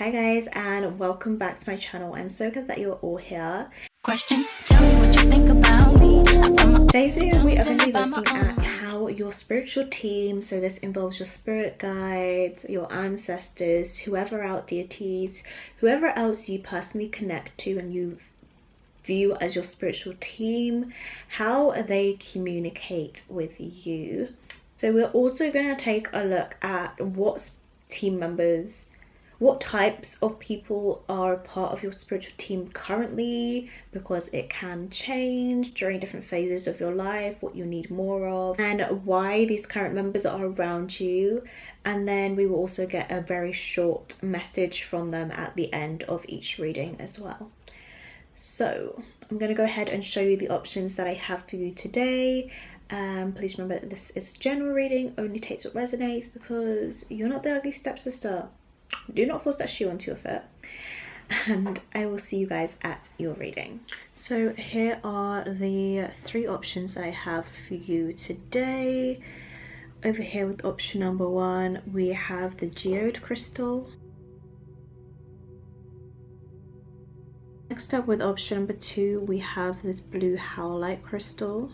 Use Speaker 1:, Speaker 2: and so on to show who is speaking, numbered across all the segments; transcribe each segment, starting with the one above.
Speaker 1: Hi guys, and welcome back to my channel. I'm so glad that you're all here.
Speaker 2: Question, tell me what you think about me.
Speaker 1: Today's video we are going to be looking at how your spiritual team, so this involves your spirit guides, your ancestors, whoever else, deities, whoever else you personally connect to and you view as your spiritual team, how they communicate with you. So we're also going to take a look at what types of people are a part of your spiritual team currently, because it can change during different phases of your life, what you need more of, and why these current members are around you. And then we will also get a very short message from them at the end of each reading as well. So I'm going to go ahead and show you the options that I have for you today. Please remember that this is general reading, only takes what resonates, because you're not the ugly stepsister. Do not force that shoe onto your foot. And I will see you guys at your reading. So here are the three options I have for you today. Over here with option number 1, we have the GEODE crystal. Next up with option number 2, we have this blue HOWLITE crystal.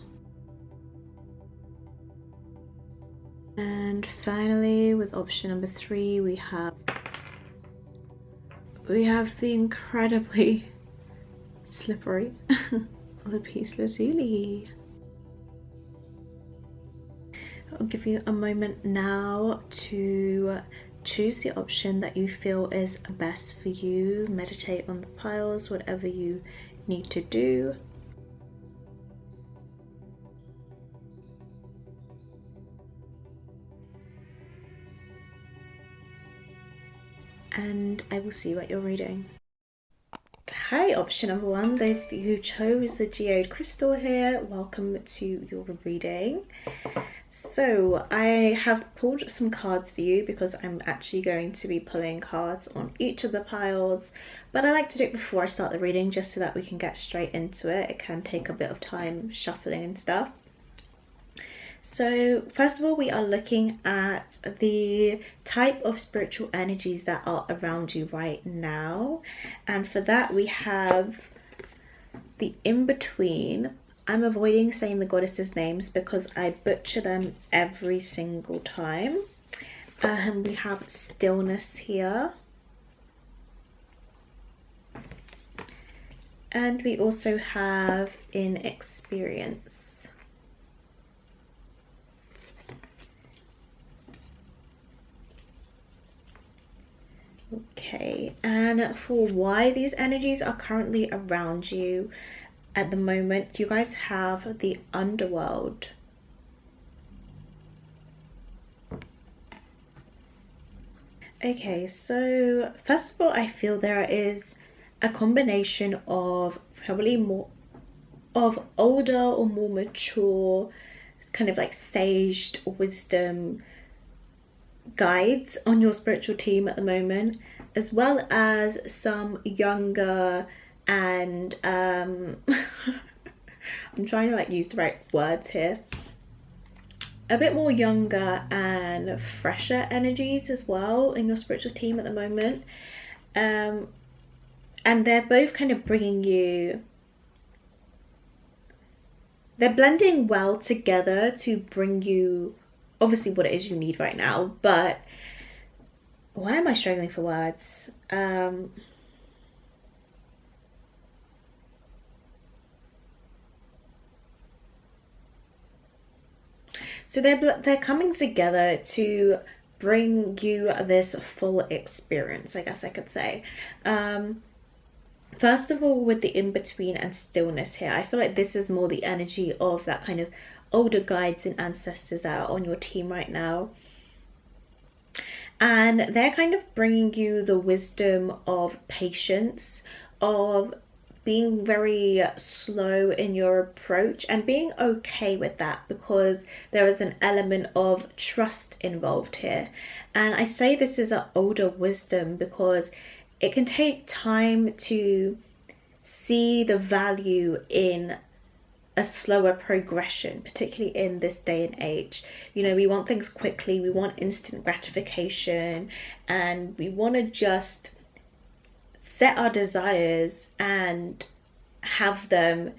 Speaker 1: And finally with option number 3, we have the incredibly slippery LAPIS LAZULI. I'll give you a moment now to choose the option that you feel is best for you. Meditate on the piles, whatever you need to do. And I will see you at your reading. Hi, option number 1, those of you who chose the GEODE crystal here, welcome to your reading. So I have pulled some cards for you because I'm actually going to be pulling cards on each of the piles, but I like to do it before I start the reading just so that we can get straight into it. It can take a bit of time shuffling and stuff. So first of all, we are looking at the type of spiritual energies that are around you right now. And for that, we have the in-between. I'm avoiding saying the goddesses' names because I butcher them every single time. We have stillness here. And we also have inexperience. Okay, and for why these energies are currently around you at the moment, you guys have the underworld. Okay, so first of all, I feel there is a combination of probably more of older or more mature, kind of like saged wisdom guides on your spiritual team at the moment, as well as some younger and I'm trying to like use the right words here, a bit more younger and fresher energies as well in your spiritual team at the moment. And they're both kind of bringing you, they're blending well together to bring you obviously what it is you need right now. But why am I struggling for words? So they're coming together to bring you this full experience, I guess I could say. First of all, with the in-between and stillness here, I feel like this is more the energy of that kind of older guides and ancestors that are on your team right now. And they're kind of bringing you the wisdom of patience, of being very slow in your approach and being okay with that, because there is an element of trust involved here. And I say this is an older wisdom because it can take time to see the value in a slower progression, particularly in this day and age. You know, we want things quickly, we want instant gratification, and we want to just set our desires and have them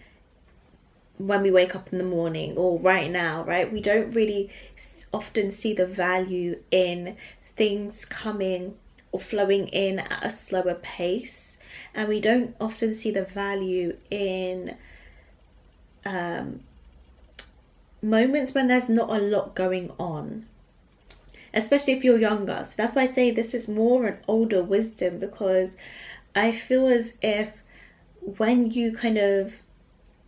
Speaker 1: when we wake up in the morning or right now, right? We don't really often see the value in things coming or flowing in at a slower pace, and we don't often see the value in moments when there's not a lot going on, especially if you're younger. So that's why I say this is more an older wisdom, because I feel as if when you kind of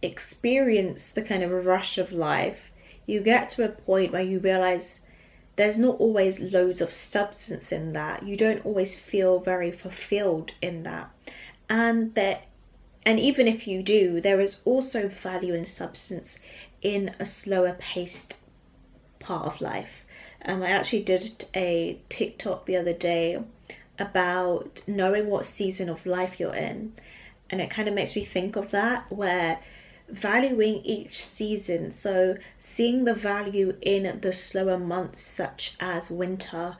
Speaker 1: experience the kind of rush of life, you get to a point where you realize there's not always loads of substance in that. You don't always feel very fulfilled in that. And even if you do, there is also value and substance in a slower paced part of life. I actually did a TikTok the other day about knowing what season of life you're in. And it kind of makes me think of that, where valuing each season, so seeing the value in the slower months such as winter,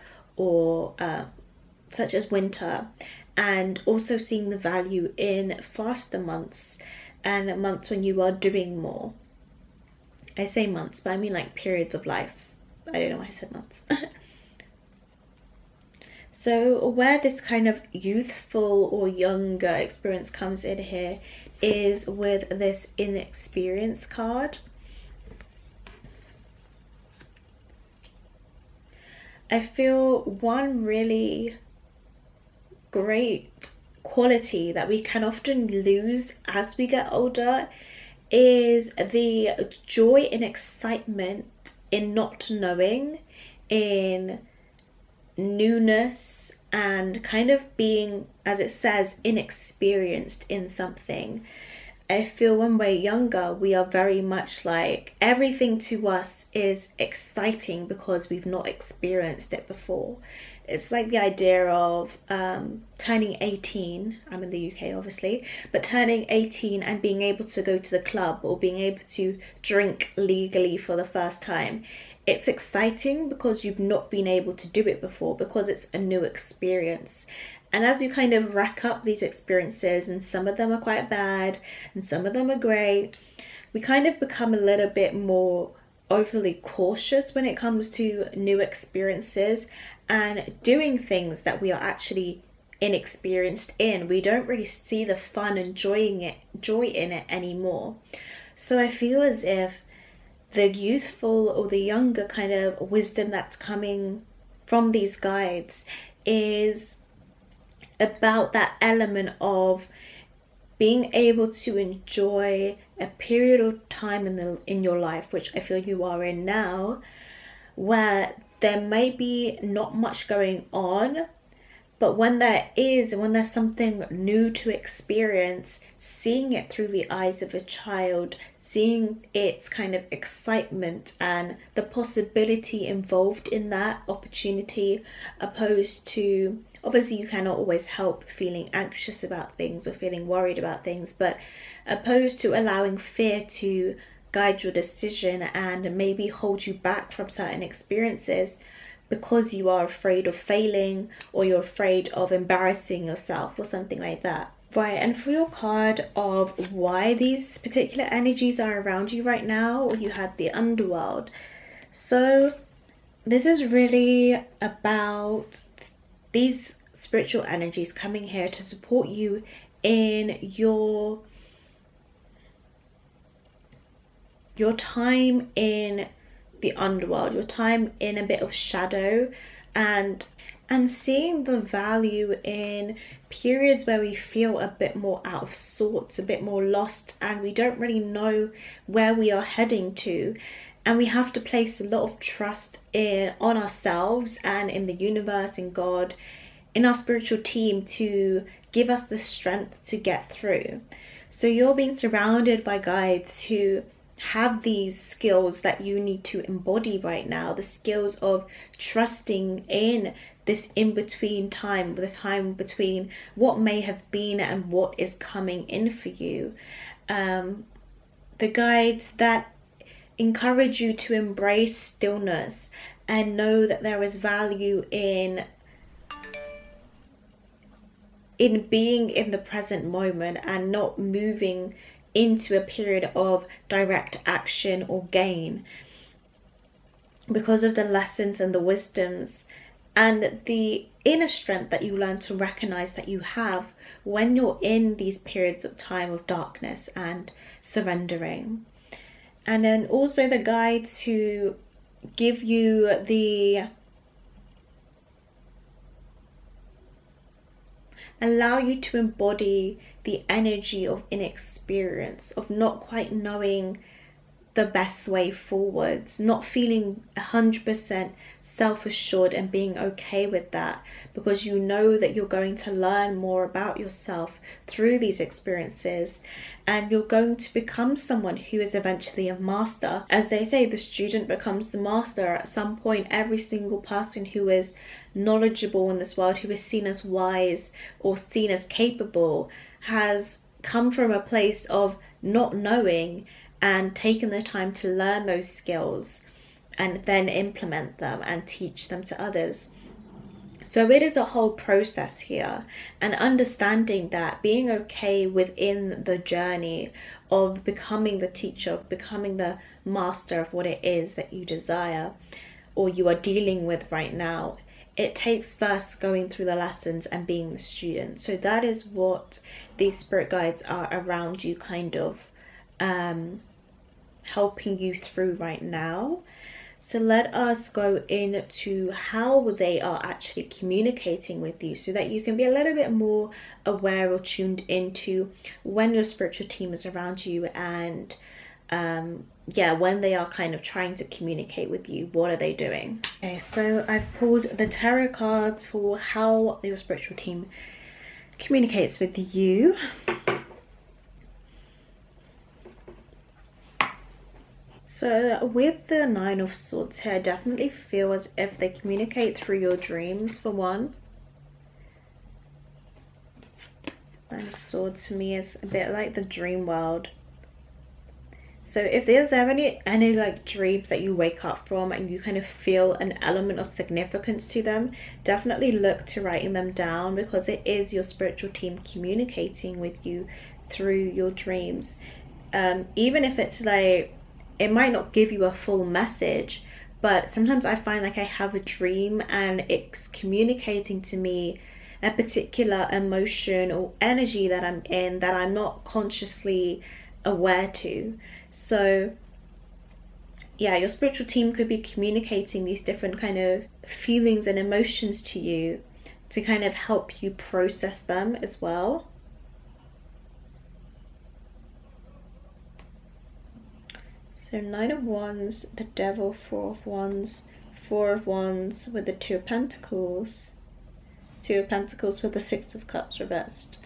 Speaker 1: and also seeing the value in faster months and months when you are doing more. I say months, but I mean like periods of life. I don't know why I said months. So where this kind of youthful or younger experience comes in here is with this inexperience card. I feel one really great quality that we can often lose as we get older is the joy and excitement in not knowing, in newness, and kind of being, as it says, inexperienced in something. I feel when we're younger, we are very much like everything to us is exciting because we've not experienced it before. It's like the idea of turning 18. I'm in the UK obviously, but turning 18 and being able to go to the club or being able to drink legally for the first time. It's exciting because you've not been able to do it before, because it's a new experience. And as you kind of rack up these experiences, and some of them are quite bad and some of them are great, we kind of become a little bit more overly cautious when it comes to new experiences and doing things that we are actually inexperienced in. We don't really see the fun and joy in it anymore. So I feel as if the youthful or the younger kind of wisdom that's coming from these guides is about that element of being able to enjoy a period of time in your life, which I feel you are in now, where there may be not much going on, but when there is, when there's something new to experience, seeing it through the eyes of a child, seeing its kind of excitement and the possibility involved in that opportunity, opposed to, obviously you cannot always help feeling anxious about things or feeling worried about things, but opposed to allowing fear to guide your decision and maybe hold you back from certain experiences because you are afraid of failing or you're afraid of embarrassing yourself or something like that. Right, and for your card of why these particular energies are around you right now, you had the underworld. So this is really about these spiritual energies coming here to support you in your time in the underworld, your time in a bit of shadow, and seeing the value in periods where we feel a bit more out of sorts, a bit more lost, and we don't really know where we are heading to, and we have to place a lot of trust on ourselves and in the universe, in God, in our spiritual team to give us the strength to get through. So you're being surrounded by guides who have these skills that you need to embody right now, the skills of trusting in this in-between time, the time between what may have been and what is coming in for you. The guides that encourage you to embrace stillness and know that there is value in in being in the present moment and not moving into a period of direct action or gain, because of the lessons and the wisdoms and the inner strength that you learn to recognize that you have when you're in these periods of time of darkness and surrendering. And then also the guides who give you the allow you to embody the energy of inexperience, of not quite knowing the best way forwards, not feeling 100% self-assured and being okay with that, because you know that you're going to learn more about yourself through these experiences, and you're going to become someone who is eventually a master. As they say, the student becomes the master. At some point, every single person who is knowledgeable in this world, who is seen as wise or seen as capable, has come from a place of not knowing and taken the time to learn those skills and then implement them and teach them to others. So it is a whole process here, and understanding that, being okay within the journey of becoming the teacher, of becoming the master of what it is that you desire or you are dealing with right now. It takes first going through the lessons and being the student. So that is what these spirit guides are around you, kind of helping you through right now. So let us go into how they are actually communicating with you, so that you can be a little bit more aware or tuned into when your spiritual team is around you, and when they are kind of trying to communicate with you, what are they doing? Okay, so I've pulled the tarot cards for how your spiritual team communicates with you. So with the Nine of Swords here, I definitely feel as if they communicate through your dreams, for one. Nine of Swords for me is a bit like the dream world. So if there's any like dreams that you wake up from and you kind of feel an element of significance to them, definitely look to writing them down, because it is your spiritual team communicating with you through your dreams. Even if it's like, it might not give you a full message, but sometimes I find like I have a dream and it's communicating to me a particular emotion or energy that I'm in that I'm not consciously aware to. So yeah, your spiritual team could be communicating these different kind of feelings and emotions to you to kind of help you process them as well. So Nine of Wands, the Devil, Four of Wands, Four of Wands with the Two of Pentacles, Two of Pentacles with the Six of Cups reversed.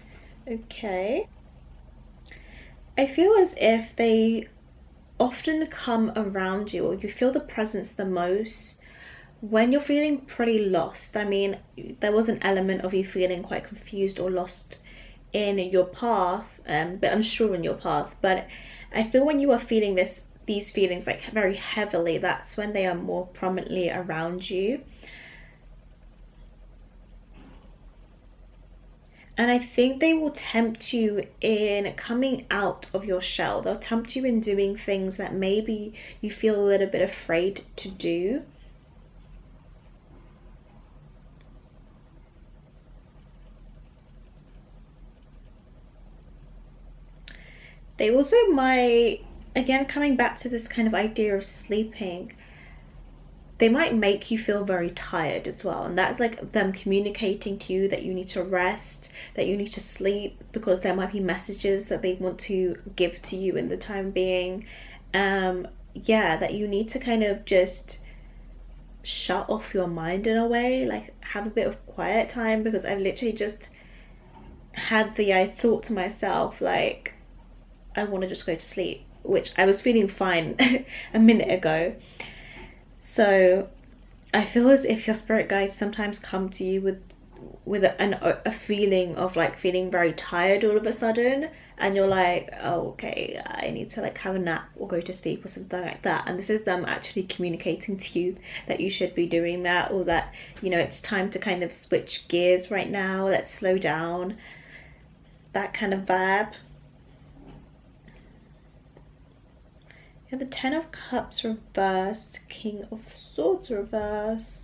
Speaker 1: Okay. I feel as if they often come around you, or you feel the presence the most when you're feeling pretty lost. I mean, there was an element of you feeling quite confused or lost in your path, but unsure in your path. But I feel when you are feeling these feelings like very heavily, that's when they are more prominently around you. And I think they will tempt you in coming out of your shell. They'll tempt you in doing things that maybe you feel a little bit afraid to do. They also might, again, coming back to this kind of idea of sleeping, they might make you feel very tired as well, and that's like them communicating to you that you need to rest, that you need to sleep, because there might be messages that they want to give to you in the time being. That you need to kind of just shut off your mind in a way, like have a bit of quiet time, because I've literally just had I thought to myself, like, I want to just go to sleep, which I was feeling fine a minute ago. So I feel as if your spirit guides sometimes come to you with a feeling of like feeling very tired all of a sudden, and you're like, oh, okay, I need to like have a nap or go to sleep or something like that. And this is them actually communicating to you that you should be doing that, or that, you know, it's time to kind of switch gears right now, let's slow down, that kind of vibe. Yeah, the Ten of Cups reversed, King of Swords reversed.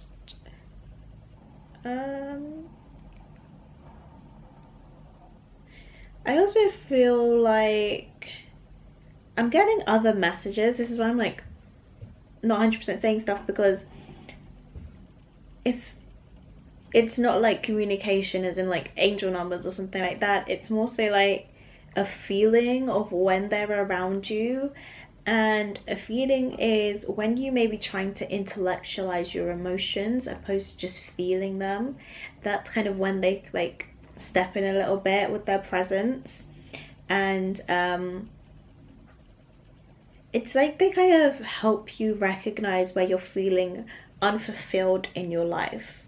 Speaker 1: I also feel like I'm getting other messages. This is why I'm like not 100% saying stuff, because it's not like communication as in like angel numbers or something like that. It's more so like a feeling of when they're around you. And a feeling is when you may be trying to intellectualize your emotions opposed to just feeling them. That's kind of when they like step in a little bit with their presence. And it's like they kind of help you recognize where you're feeling unfulfilled in your life.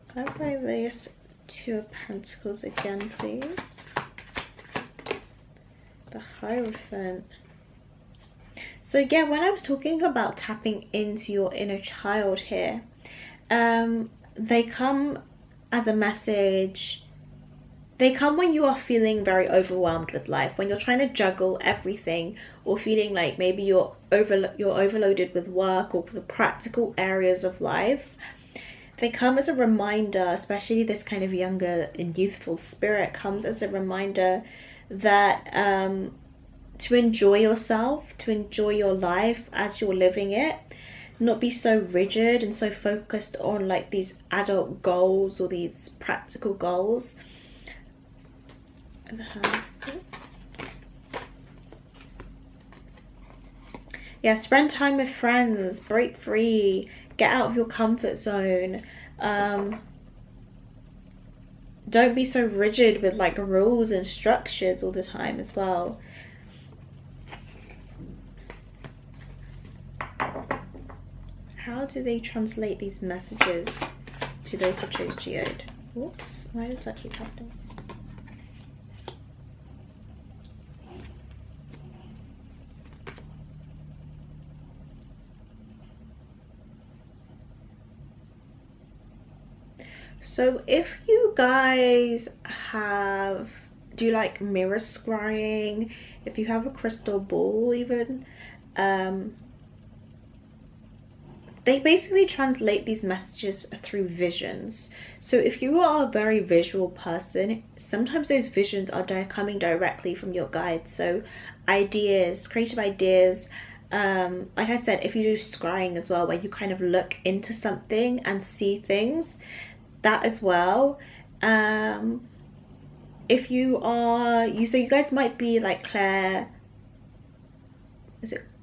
Speaker 1: Clarify this Two of Pentacles again, please. The Hierophant. So yeah, when I was talking about tapping into your inner child here, they come as a message. They come when you are feeling very overwhelmed with life, when you're trying to juggle everything, or feeling like maybe you're overloaded with work or the practical areas of life. They come as a reminder, especially this kind of younger and youthful spirit comes as a reminder that to enjoy yourself, to enjoy your life as you're living it, not be so rigid and so focused on like these adult goals or these practical goals. Yeah, spend time with friends, break free, get out of your comfort zone. Don't be so rigid with like rules and structures all the time as well. How do they translate these messages to those who chose Geode? Whoops, why does that keep happening? So if you guys do like mirror scrying, if you have a crystal ball even, they basically translate these messages through visions. So if you are a very visual person, sometimes those visions are coming directly from your guides. So ideas, creative ideas. Like I said, if you do scrying as well, where you kind of look into something and see things, that as well. If you are so you guys might be like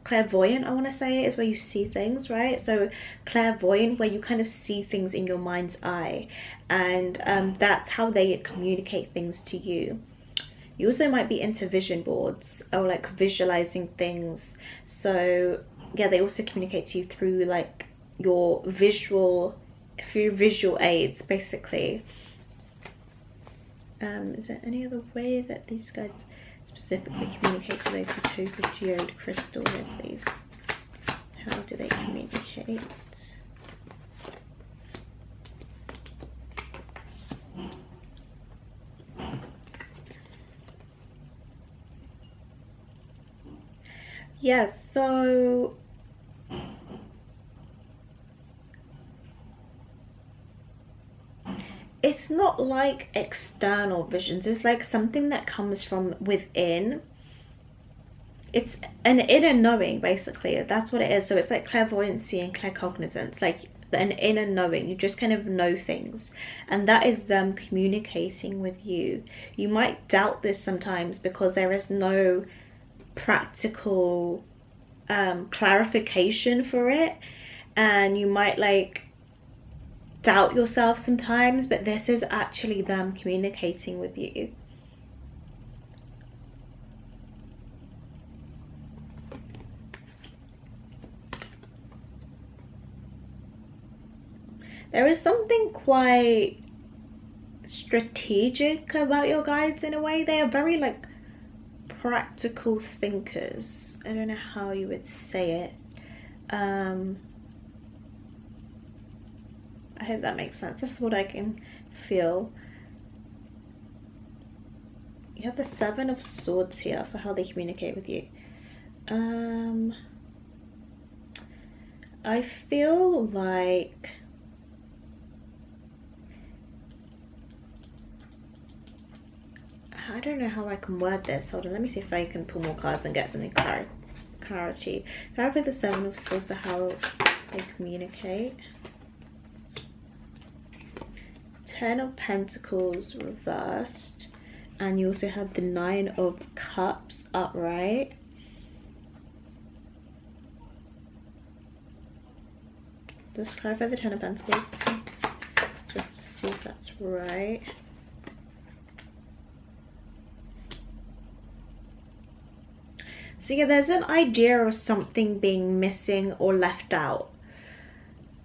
Speaker 1: clairvoyant, I want to say, is where you see things, right? So clairvoyant, where you kind of see things in your mind's eye, and that's how they communicate things to you. You also might be into vision boards or like visualizing things. So yeah, they also communicate to you through like your visual aids basically. Is there any other way that these guides specifically communicate to those who chose the Geode crystal here, please? How do they communicate? Yeah, so it's not like external visions, it's like something that comes from within. It's an inner knowing, basically. That's what it is. So it's like clairvoyancy and claircognizance, like an inner knowing. You just kind of know things, and that is them communicating with you. You might doubt this sometimes because there is no practical clarification for it, and you might like doubt yourself sometimes, but this is actually them communicating with you. There is something quite strategic about your guides in a way. They are very like practical thinkers. I don't know how you would say it. I hope that makes sense. That's what I can feel. You have the Seven of Swords here for how they communicate with you. I feel like I don't know how I can word this. Hold on, let me see if I can pull more cards and get something clarity. Can I play the Seven of Swords for how they communicate? Ten of Pentacles reversed, and you also have the Nine of Cups upright. Just clarify the Ten of Pentacles just to see if that's right. So yeah, there's an idea of something being missing or left out.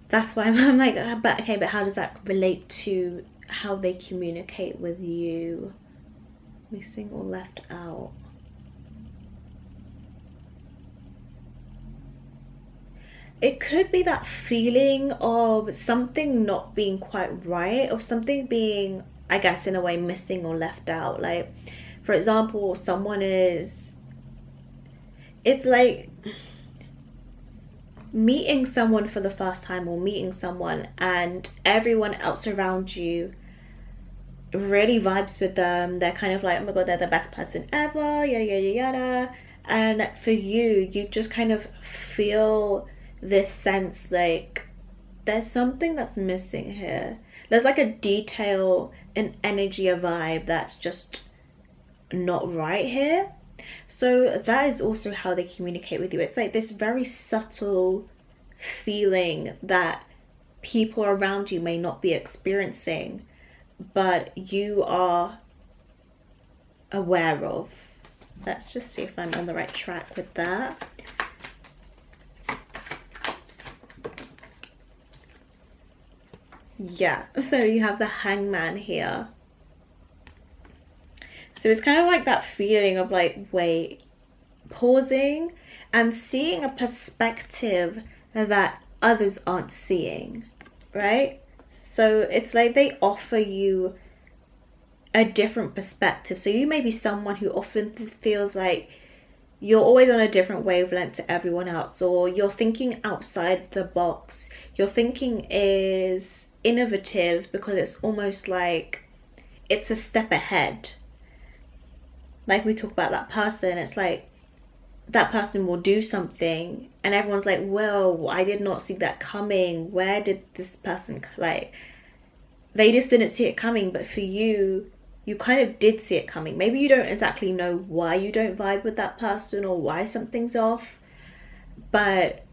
Speaker 1: That's why I'm like, but okay, but how does that relate to how they communicate with you? Missing or left out. It could be that feeling of something not being quite right, or something being, I guess, in a way missing or left out. Like, for example, someone is, it's like meeting someone for the first time, or meeting someone and everyone else around you really vibes with them. They're kind of like, oh my god, they're the best person ever, yada yada yada. And for you, you just kind of feel this sense like there's something that's missing here. There's like a detail, an energy, a vibe that's just not right here. So that is also how they communicate with you. It's like this very subtle feeling that people around you may not be experiencing, but you are aware of. Let's just see if I'm on the right track with that. Yeah, so you have the Hangman here. So it's kind of like that feeling of like, wait, pausing and seeing a perspective that others aren't seeing, right? So it's like they offer you a different perspective. So you may be someone who often feels like you're always on a different wavelength to everyone else, or you're thinking outside the box. Your thinking is innovative because it's almost like it's a step ahead. Like we talk about that person, it's like that person will do something and everyone's like, well, I did not see that coming. Where did this person, like, they just didn't see it coming. But for you, you kind of did see it coming. Maybe you don't exactly know why you don't vibe with that person or why something's off, but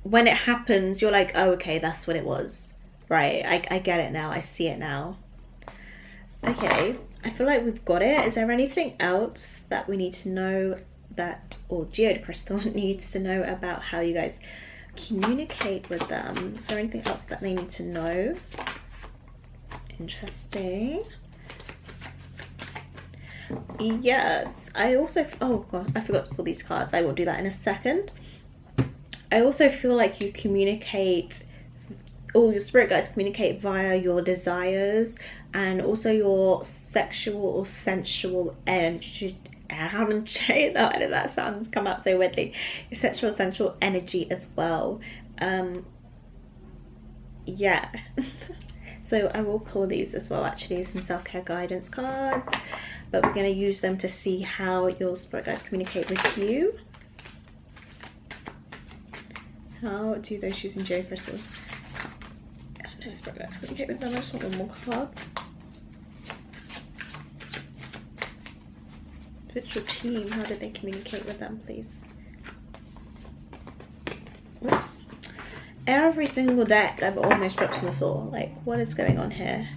Speaker 1: when it happens, you're like, oh, okay, that's what it was, right? I get it now, I see it now. Okay, I feel like we've got it. Is there anything else that we need to know that, or Geode Crystal needs to know about how you guys communicate with them? Is there anything else that they need to know? Interesting. Yes, I also, oh god, I forgot to pull these cards. I will do that in a second. I also feel like you communicate, or your spirit guides communicate via your desires and also your sexual or sensual energy. I haven't changed that. Why did that sound come out so weirdly? Your sexual, sensual energy as well. Yeah. So I will pull these as well, actually, some self-care guidance cards, but we're going to use them to see how your spirit guides communicate with you. How do those using Geode crystals? No, spirit guides communicate with them. I just want one more card. What's your team? How do they communicate with them, please? Whoops. Every single deck I've almost dropped on the floor. Like, what is going on here?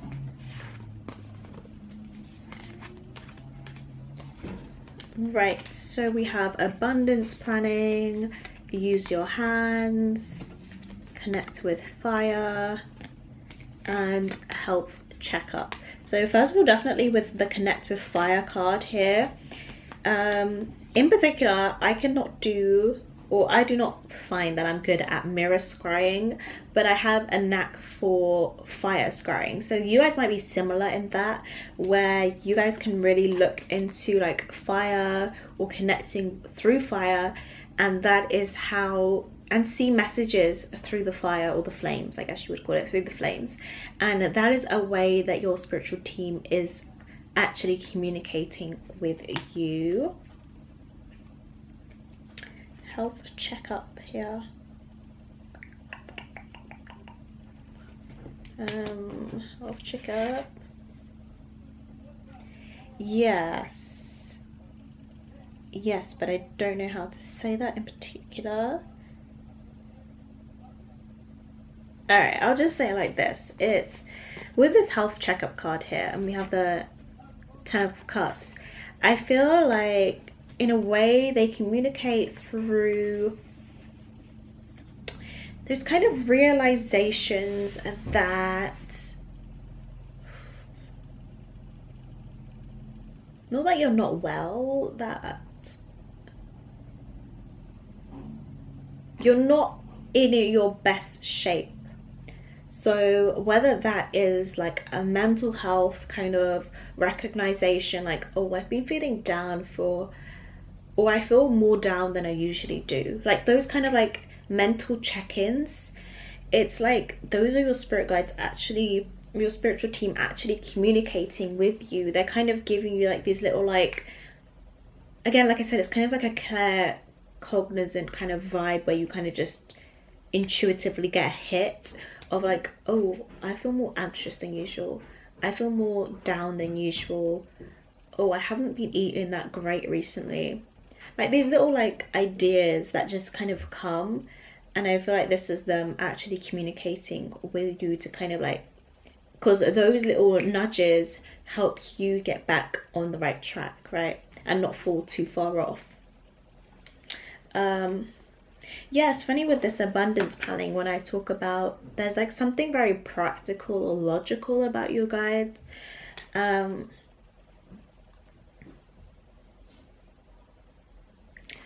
Speaker 1: Right, so we have abundance planning, use your hands, connect with fire, and health checkup. So first of all, definitely with the connect with fire card here, in particular, I cannot do, or I do not find that I'm good at mirror scrying, but I have a knack for fire scrying. So you guys might be similar in that, where you guys can really look into like fire or connecting through fire, and that is how, and see messages through the fire, or the flames, I guess you would call it, through the flames. And that is a way that your spiritual team is actually communicating with you. Health checkup here. Health checkup. Yes, but I don't know how to say that in particular. All right, I'll just say it like this. It's with this health checkup card here, and we have the 10 of Cups. I feel like in a way they communicate through those kind of realizations that, not that you're not well, that you're not in your best shape. So whether that is like a mental health kind of recognition, like, oh, I've been feeling down for, or I feel more down than I usually do, like those kind of like mental check-ins, it's like those are your spirit guides actually, your spiritual team actually communicating with you. They're kind of giving you like these little, like, again, like I said, it's kind of like a clear cognizant kind of vibe where you kind of just intuitively get a hit of like, oh, I feel more anxious than usual, I feel more down than usual, oh, I haven't been eating that great recently. Like these little like ideas that just kind of come, and I feel like this is them actually communicating with you to kind of like, because those little nudges help you get back on the right track, right, and not fall too far off. Yeah, it's funny with this abundance planning, when I talk about, there's like something very practical or logical about your guides.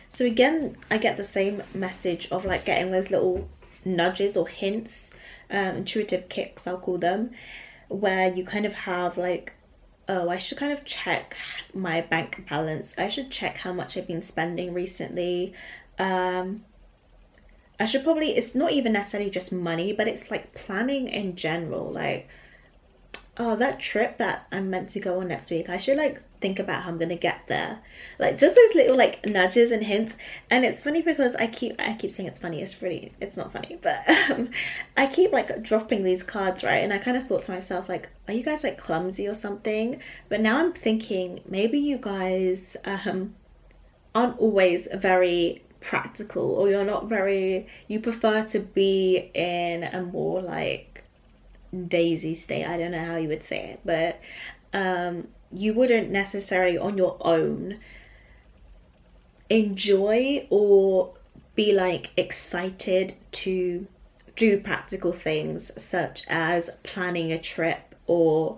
Speaker 1: So again, I get the same message of like getting those little nudges or hints, intuitive kicks I'll call them, where you kind of have like, oh, I should kind of check my bank balance, I should check how much I've been spending recently. I should probably, it's not even necessarily just money, but it's like planning in general, like, oh, that trip that I'm meant to go on next week, I should like think about how I'm gonna get there. Like just those little like nudges and hints. And it's funny because I keep saying it's funny, it's not funny, but I keep like dropping these cards, right? And I kind of thought to myself, like, are you guys like clumsy or something? But now I'm thinking maybe you guys aren't always very practical, or you're not very, you prefer to be in a more like daisy state, I don't know how you would say it, but you wouldn't necessarily on your own enjoy or be like excited to do practical things such as planning a trip or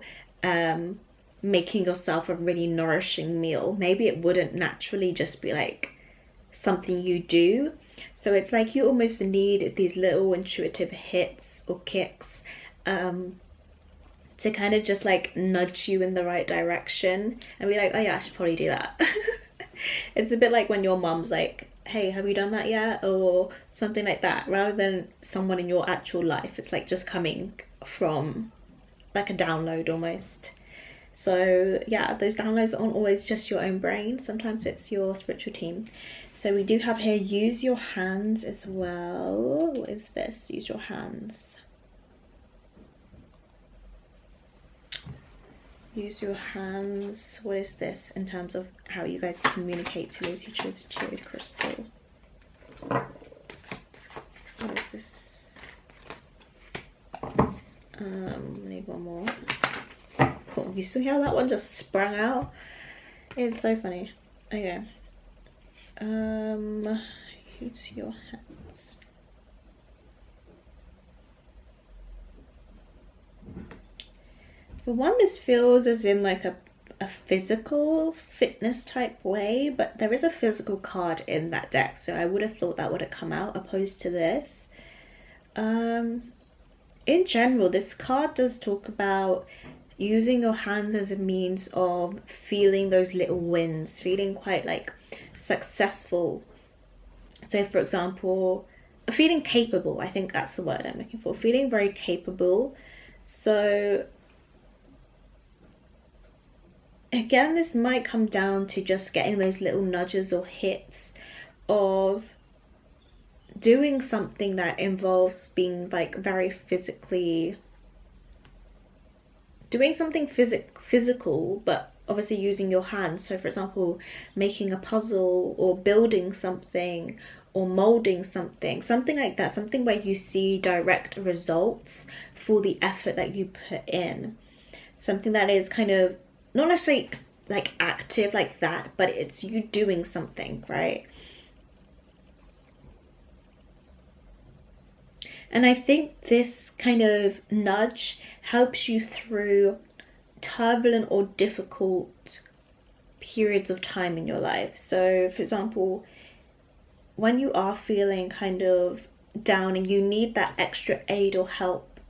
Speaker 1: making yourself a really nourishing meal. Maybe it wouldn't naturally just be like something you do. So it's like you almost need these little intuitive hits or kicks to kind of just like nudge you in the right direction and be like, oh yeah, I should probably do that. It's a bit like when your mom's like, hey, have you done that yet, or something like that, rather than someone in your actual life. It's like just coming from like a download almost. So yeah, those downloads aren't always just your own brain, sometimes it's your spiritual team. So we do have here, use your hands as well. What is this? Use your hands. Use your hands. What is this in terms of how you guys communicate to those who chose the GEODE crystal? What is this? Need one more. Cool. You see how that one just sprung out? It's so funny. Okay. Use your hands. For one, this feels as in like a physical fitness type way, but there is a physical card in that deck, so I would have thought that would have come out opposed to this. In general, this card does talk about using your hands as a means of feeling those little wins, feeling quite like successful. So for example, feeling capable, I think that's the word I'm looking for, feeling very capable. So again, this might come down to just getting those little nudges or hits of doing something that involves being like very physically, doing something physical, but obviously using your hands. So for example, making a puzzle or building something or molding something like that, something where you see direct results for the effort that you put in, something that is kind of not necessarily like active like that, but it's you doing something, right? And I think this kind of nudge helps you through turbulent or difficult periods of time in your life. So for example, when you are feeling kind of down and you need that extra aid or help,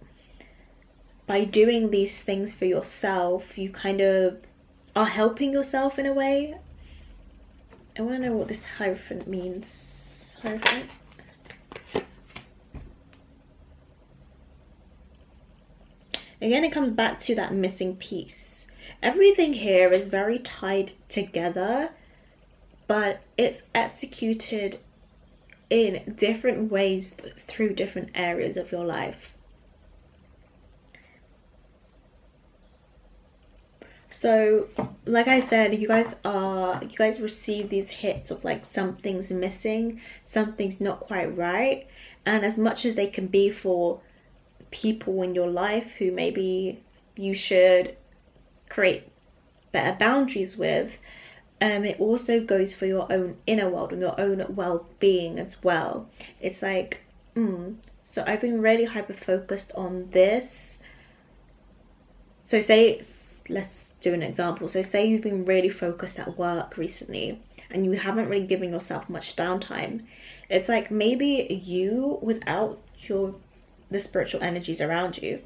Speaker 1: by doing these things for yourself, you kind of are helping yourself in a way. I want to know what this Hierophant means. Hierophant. Again, it comes back to that missing piece. Everything here is very tied together, but it's executed in different ways through different areas of your life. So like I said, you guys receive these hits of like something's missing, something's not quite right, and as much as they can be for people in your life who maybe you should create better boundaries with, it also goes for your own inner world and your own well-being as well. It's like, so I've been really hyper focused on this. So let's do an example. So say you've been really focused at work recently and you haven't really given yourself much downtime. It's like maybe you, without the spiritual energies around you,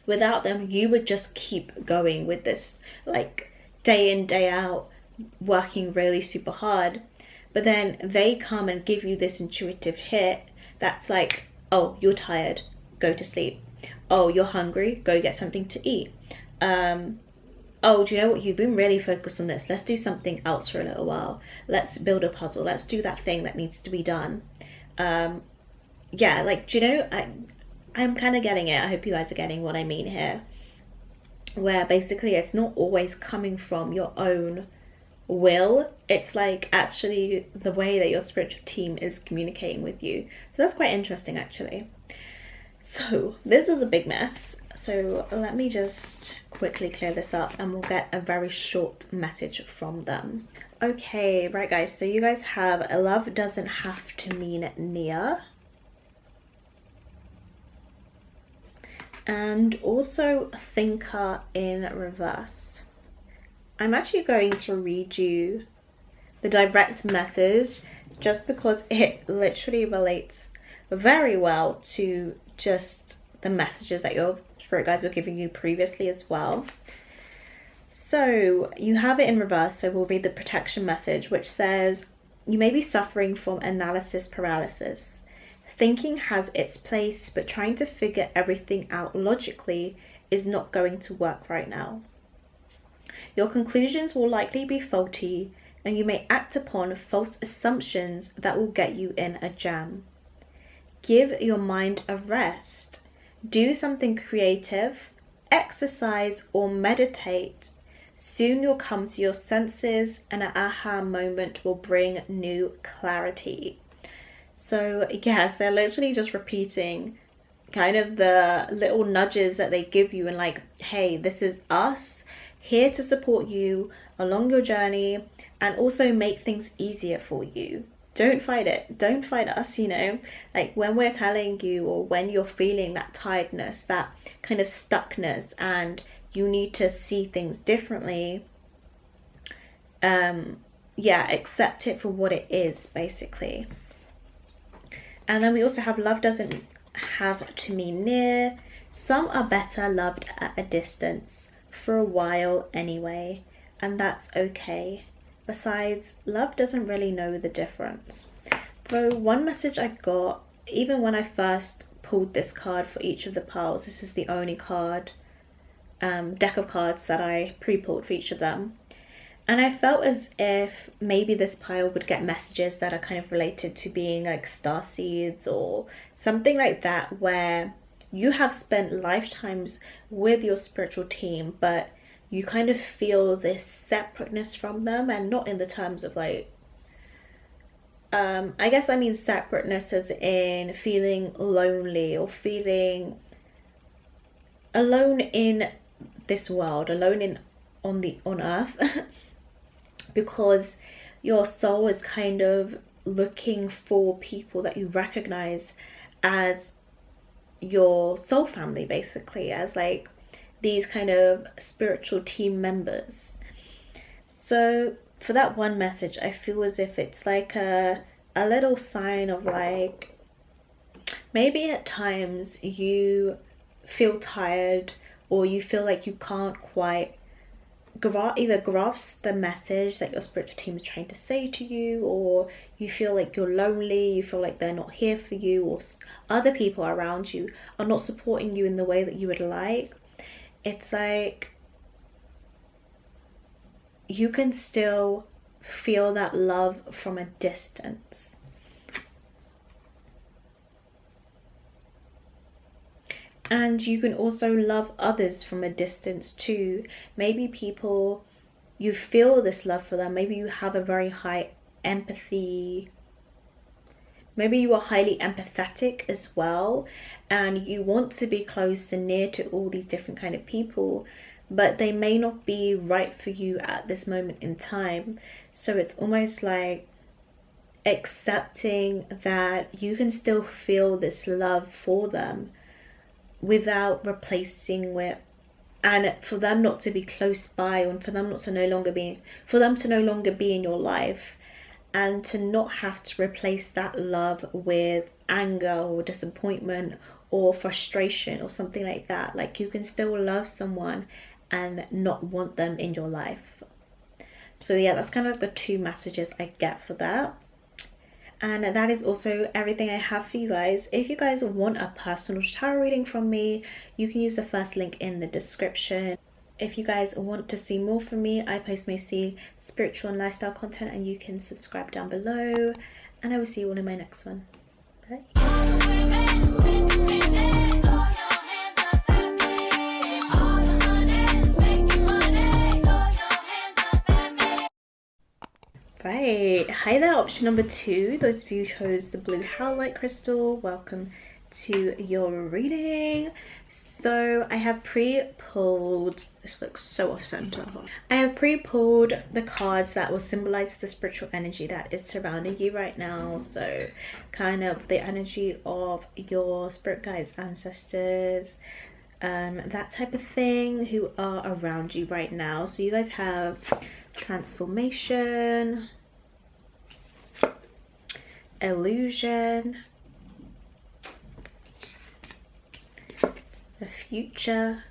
Speaker 1: without them, you would just keep going with this like day in day out, working really super hard. But then they come and give you this intuitive hit that's like, oh, you're tired, go to sleep. Oh, you're hungry, go get something to eat. Oh, do you know what, you've been really focused on this, let's do something else for a little while, let's build a puzzle, let's do that thing that needs to be done. Yeah, like, do you know, I'm kind of getting it. I hope you guys are getting what I mean here, where basically it's not always coming from your own will, it's like actually the way that your spiritual team is communicating with you. So that's quite interesting actually. So this is a big mess, so let me just quickly clear this up and we'll get a very short message from them. Okay, right guys, so you guys have love doesn't have to mean near, and also thinker in reverse. I'm actually going to read you the direct message just because it literally relates very well to just the messages that your spirit guides were giving you previously as well. So you have it in reverse, so we'll read the protection message, which says, you may be suffering from analysis paralysis. Thinking has its place, but trying to figure everything out logically is not going to work right now. Your conclusions will likely be faulty, and you may act upon false assumptions that will get you in a jam. Give your mind a rest. Do something creative, exercise or meditate. Soon you'll come to your senses and an aha moment will bring new clarity. So yes, they're literally just repeating kind of the little nudges that they give you and like, hey, this is us here to support you along your journey and also make things easier for you. Don't fight it. Don't fight us, you know, like when we're telling you or when you're feeling that tiredness, that kind of stuckness, and you need to see things differently. Yeah, accept it for what it is, basically. And then we also have love doesn't have to mean near. Some are better loved at a distance, for a while anyway, and that's okay. Besides, love doesn't really know the difference. So one message I got, even when I first pulled this card for each of the piles, this is the only card, deck of cards that I pre-pulled for each of them. And I felt as if maybe this pile would get messages that are kind of related to being like star seeds or something like that, where you have spent lifetimes with your spiritual team, but you kind of feel this separateness from them, and not in the terms of like, I guess I mean separateness as in feeling lonely or feeling alone in this world, alone on earth. Because your soul is kind of looking for people that you recognize as your soul family, basically, as like these kind of spiritual team members. So for that one message, I feel as if it's like a little sign of like, maybe at times you feel tired, or you feel like you can't quite either grasp the message that your spiritual team is trying to say to you, or you feel like you're lonely, you feel like they're not here for you, or other people around you are not supporting you in the way that you would like. It's like you can still feel that love from a distance. And you can also love others from a distance too. Maybe people, you feel this love for them. Maybe you have a very high empathy. Maybe you are highly empathetic as well, and you want to be close and near to all these different kind of people, but they may not be right for you at this moment in time. So it's almost like accepting that you can still feel this love for them without replacing with, and for them not to be close by, and for them to no longer be in your life, and to not have to replace that love with anger or disappointment or frustration or something like that. Like, you can still love someone and not want them in your life. So yeah, that's kind of the two messages I get for that. And that is also everything I have for you guys. If you guys want a personal tarot reading from me, you can use the first link in the description. If you guys want to see more from me, I post mostly spiritual and lifestyle content, and you can subscribe down below. And I will see you all in my next one. Bye. Right, hi there, option number 2. Those of you who chose the blue howlite crystal, welcome to your reading. So I have pre-pulled, this looks so off center. I have pre-pulled the cards that will symbolize the spiritual energy that is surrounding you right now. So kind of the energy of your spirit guides, ancestors, that type of thing, who are around you right now. So you guys have transformation, illusion, the future,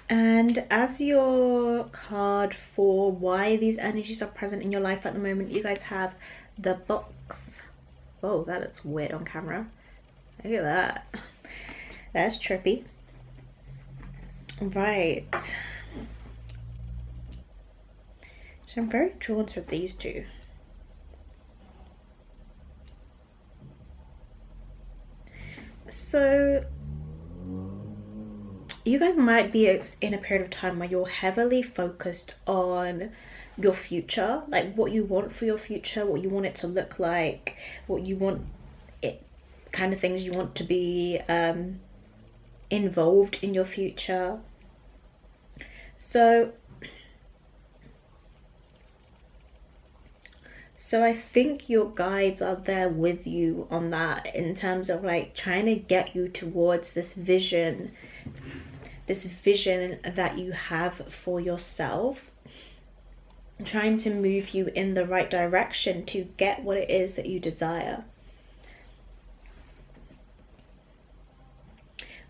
Speaker 1: and as your card for why these energies are present in your life at the moment, you guys have the box. Oh, that looks weird on camera. Look at that. That's trippy. Right. So I'm very drawn to these two. So you guys might be in a period of time where you're heavily focused on your future, like what you want for your future, what you want it to look like, what you want it, kind of things you want to be involved in your future. So I think your guides are there with you on that, in terms of like trying to get you towards this vision this vision that you have for yourself, trying to move you in the right direction to get what it is that you desire.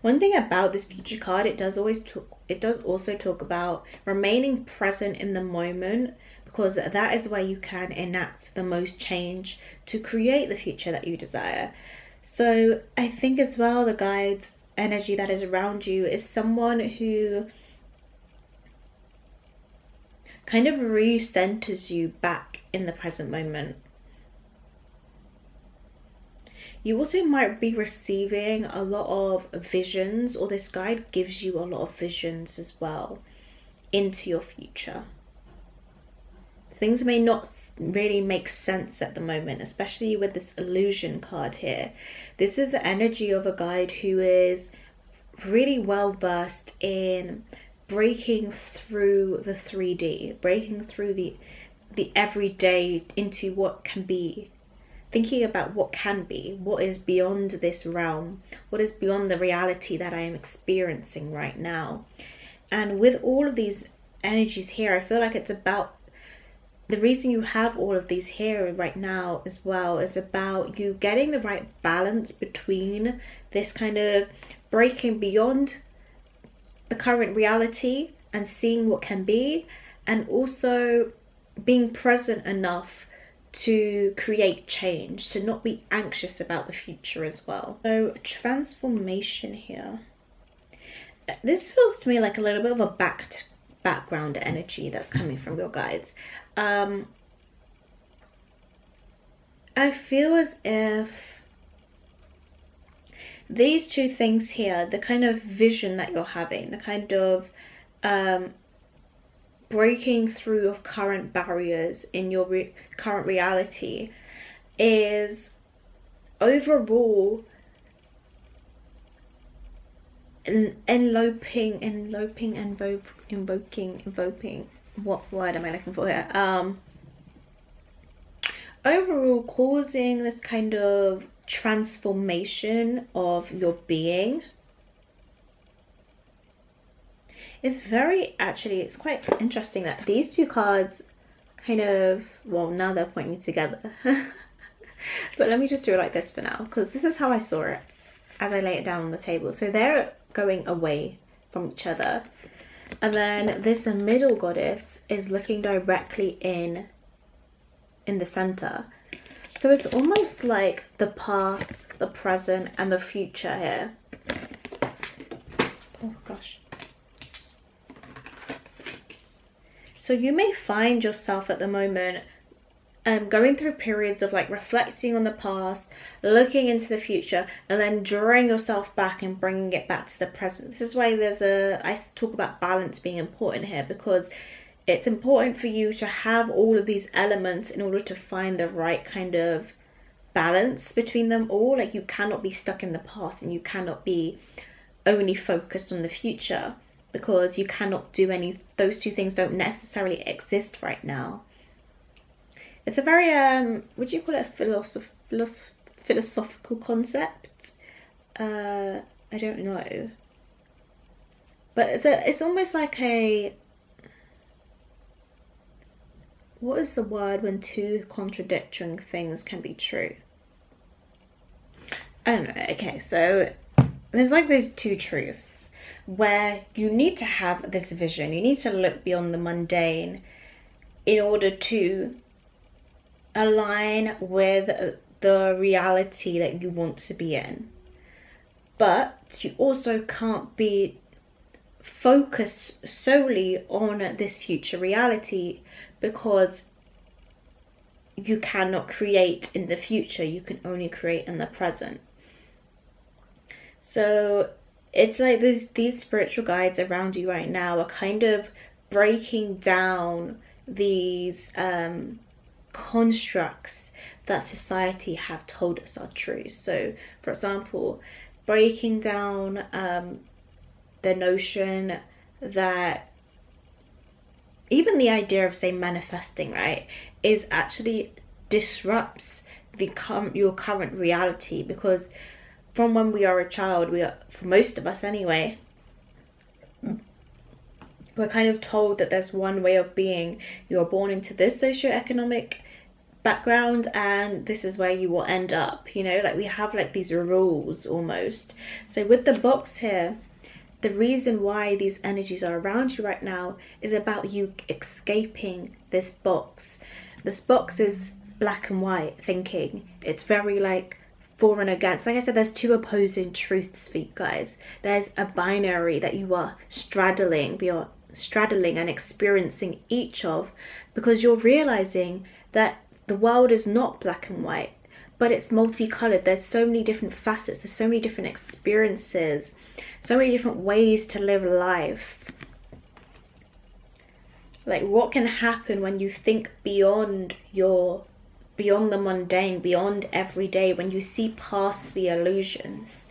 Speaker 1: One thing about this future card, it does also talk about remaining present in the moment, because that is where you can enact the most change to create the future that you desire. So I think as well, the guides energy that is around you is someone who kind of re-centers you back in the present moment. You also might be receiving a lot of visions, or this guide gives you a lot of visions as well into your future. Things may not really make sense at the moment, especially with this illusion card here. This is the energy of a guide who is really well versed in breaking through the 3D, breaking through the everyday into what can be, thinking about what can be, what is beyond this realm, what is beyond the reality that I am experiencing right now. And with all of these energies here, I feel like it's about, the reason you have all of these here right now as well is about you getting the right balance between this kind of breaking beyond the current reality and seeing what can be, and also being present enough to create change, to not be anxious about the future as well. So transformation here. This feels to me like a little bit of a background energy that's coming from your guides. I feel as if these two things here, the kind of vision that you're having, the kind of breaking through of current barriers in your current reality, is overall invoking, what word am I looking for here? Overall causing this kind of transformation of your being. It's it's quite interesting that these two cards kind of, well, now they're pointing together. But let me just do it like this for now, because this is how I saw it as I lay it down on the table. So they're going away from each other, and then this middle goddess is looking directly in the center. So it's almost like the past, the present, and the future here. Oh gosh. So you may find yourself at the moment going through periods of like reflecting on the past, looking into the future, and then drawing yourself back and bringing it back to the present. This is why I talk about balance being important here, because it's important for you to have all of these elements in order to find the right kind of balance between them all. Like, you cannot be stuck in the past and you cannot be only focused on the future, because you cannot do those two things don't necessarily exist right now. It's a very would you call it a philosophical concept? I don't know, but it's almost like a, what is the word when two contradicting things can be true? I don't know. Okay, so there's like those two truths where you need to have this vision, you need to look beyond the mundane in order to align with the reality that you want to be in. But you also can't be focused solely on this future reality, because you cannot create in the future, you can only create in the present. So it's like these spiritual guides around you right now are kind of breaking down these constructs that society have told us are true. So for example, breaking down the notion that even the idea of, say, manifesting, right, is actually disrupts your current reality, because from when we are a child, for most of us anyway, we're kind of told that there's one way of being. You're born into this socioeconomic background and this is where you will end up, you know, like we have like these rules almost. So with the box here, the reason why these energies are around you right now is about you escaping this box. This box is black and white thinking. It's very like for and against. Like I said, there's two opposing truths for you guys. There's a binary that you are straddling and experiencing each of, because you're realizing that the world is not black and white, but it's multicolored. There's so many different facets, there's so many different experiences, so many different ways to live life. Like what can happen when you think beyond the mundane, beyond everyday, when you see past the illusions.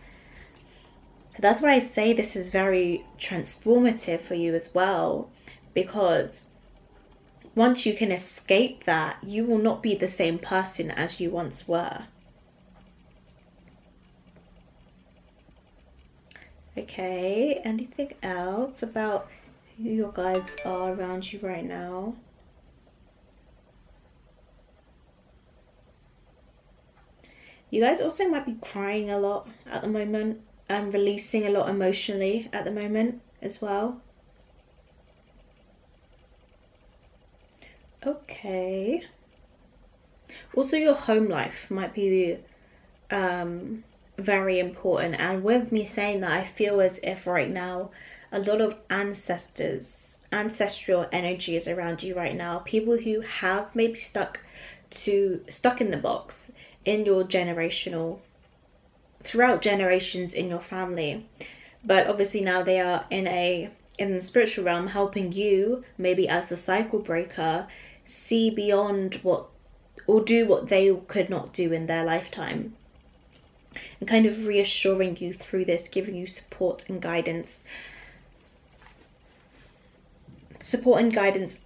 Speaker 1: So that's why I say this is very transformative for you as well, because once you can escape that, you will not be the same person as you once were. Okay, anything else about who your guides are around you right now? You guys also might be crying a lot at the moment and releasing a lot emotionally at the moment as well. Okay. Also, your home life might be very important. And with me saying that, I feel as if right now a lot of ancestral energy is around you right now. People who have maybe stuck in the box in your throughout generations in your family, but obviously now they are in the spiritual realm, helping you maybe as the cycle breaker see beyond or do what they could not do in their lifetime, and kind of reassuring you through this, giving you support and guidance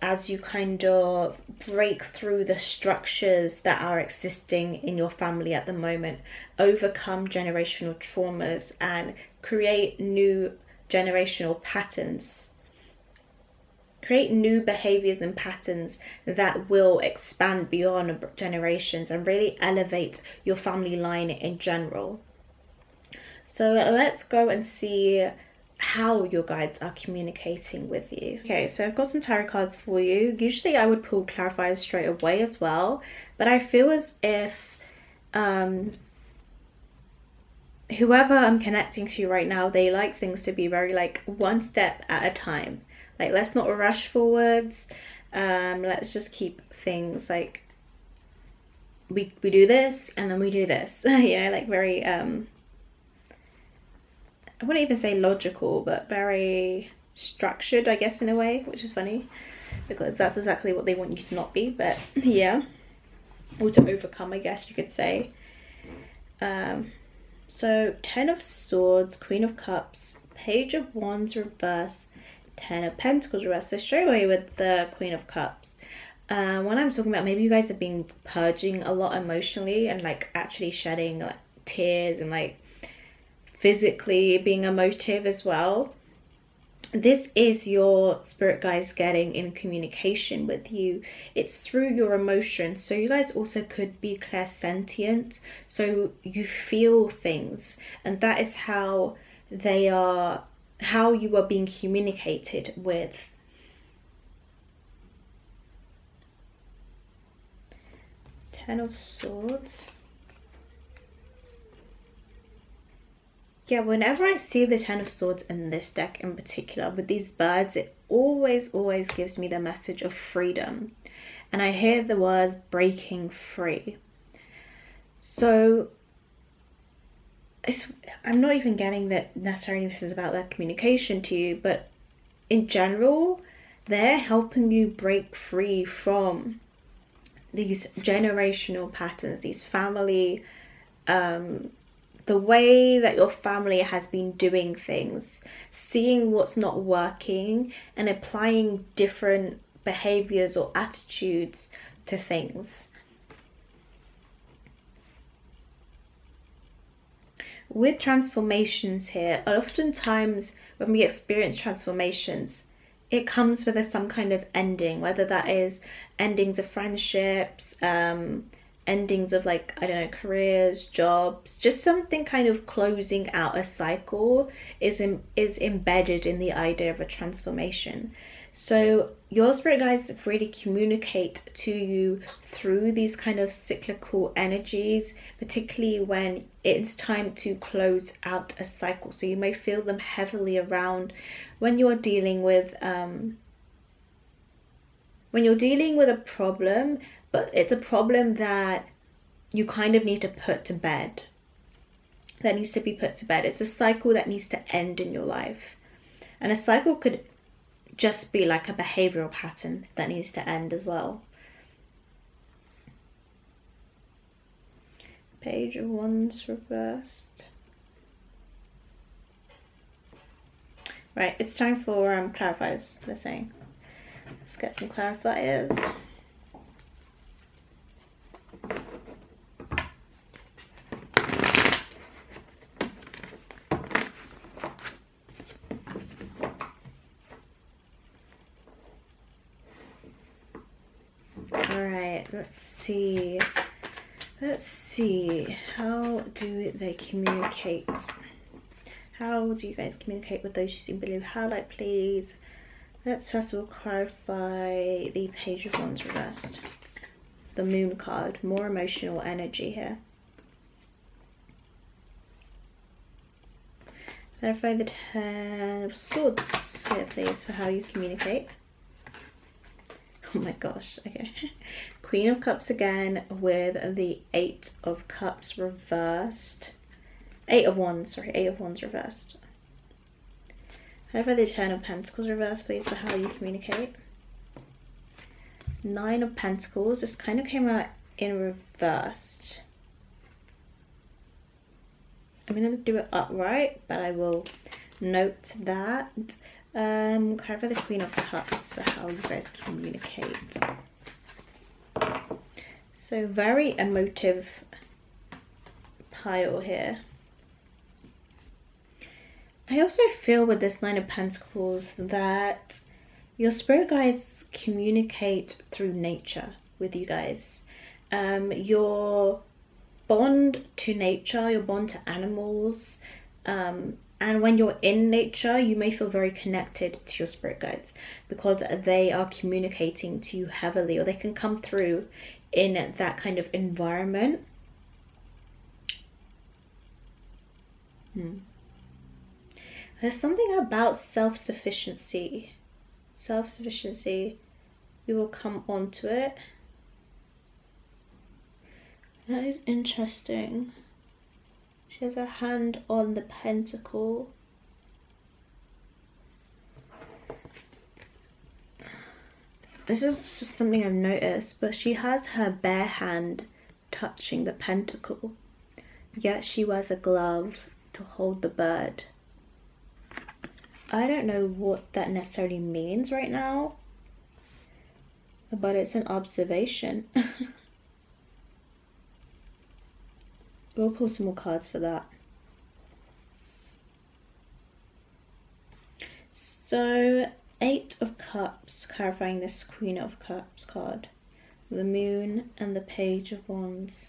Speaker 1: as you kind of break through the structures that are existing in your family at the moment, overcome generational traumas and create new generational patterns, create new behaviors and patterns that will expand beyond generations and really elevate your family line in general. So let's go and see how your guides are communicating with you. Okay, so I've got some tarot cards for you. Usually I would pull clarifiers straight away as well, but I feel as if whoever I'm connecting to right now, they like things to be very like one step at a time. Like, let's not rush forwards. Let's just keep things like we do this and then we do this. You know, like very I wouldn't even say logical, but very structured, I guess, in a way, which is funny because that's exactly what they want you to not be. But yeah, or to overcome, I guess you could say. So 10 of Swords, Queen of Cups, Page of Wands reverse, 10 of Pentacles reverse. So straight away with the Queen of Cups, when I'm talking about, maybe you guys have been purging a lot emotionally and like actually shedding like tears and like physically being emotive as well. This is your spirit guides getting in communication with you. It's through your emotions. So you guys also could be clairsentient, so you feel things, and that is how you are being communicated with. Ten of Swords. Yeah, whenever I see the Ten of Swords in this deck in particular with these birds, it always gives me the message of freedom. And I hear the words breaking free. So I'm not even getting that necessarily this is about their communication to you, but in general, they're helping you break free from these generational patterns, these family, the way that your family has been doing things, seeing what's not working and applying different behaviors or attitudes to things. With transformations here, oftentimes when we experience transformations, it comes with some kind of ending, whether that is endings of friendships, endings of like, I don't know, careers, jobs, just something kind of closing out a cycle is embedded in the idea of a transformation. So your spirit guides really communicate to you through these kind of cyclical energies, particularly when it's time to close out a cycle. So you may feel them heavily around when you're dealing with a problem, but it's a problem that you kind of need to put to bed. That needs to be put to bed. It's a cycle that needs to end in your life. And a cycle could just be like a behavioral pattern that needs to end as well. Page of Wands reversed. Right, it's time for clarifiers, they're saying. Let's get some clarifiers. Let's see, how do they communicate? How do you guys communicate with those using blue highlight, please? Let's first of all clarify the Page of Wands reversed. The Moon card, more emotional energy here. Clarify the Ten of Swords here, please, for how you communicate. Oh my gosh, okay. Queen of Cups again with the Eight of Cups reversed. Eight of Wands reversed. However, the Ten of Pentacles reversed, please, for how you communicate. Nine of Pentacles, this kind of came out in reversed. I'm going to do it upright, but I will note that. Clarify the Queen of Cups for how you guys communicate. So very emotive pile here. I also feel with this Nine of Pentacles that your spirit guides communicate through nature with you guys. Your bond to nature, your bond to animals, and when you're in nature, you may feel very connected to your spirit guides because they are communicating to you heavily, or they can come through in that kind of environment. There's something about self-sufficiency. Self-sufficiency, we will come on to it. That is interesting. She has a hand on the pentacle. This is just something I've noticed, but she has her bare hand touching the pentacle, yet she wears a glove to hold the bird. I don't know what that necessarily means right now, but it's an observation. We'll pull some more cards for that. So, Eight of Cups, clarifying this Queen of Cups card. The Moon and the Page of Wands.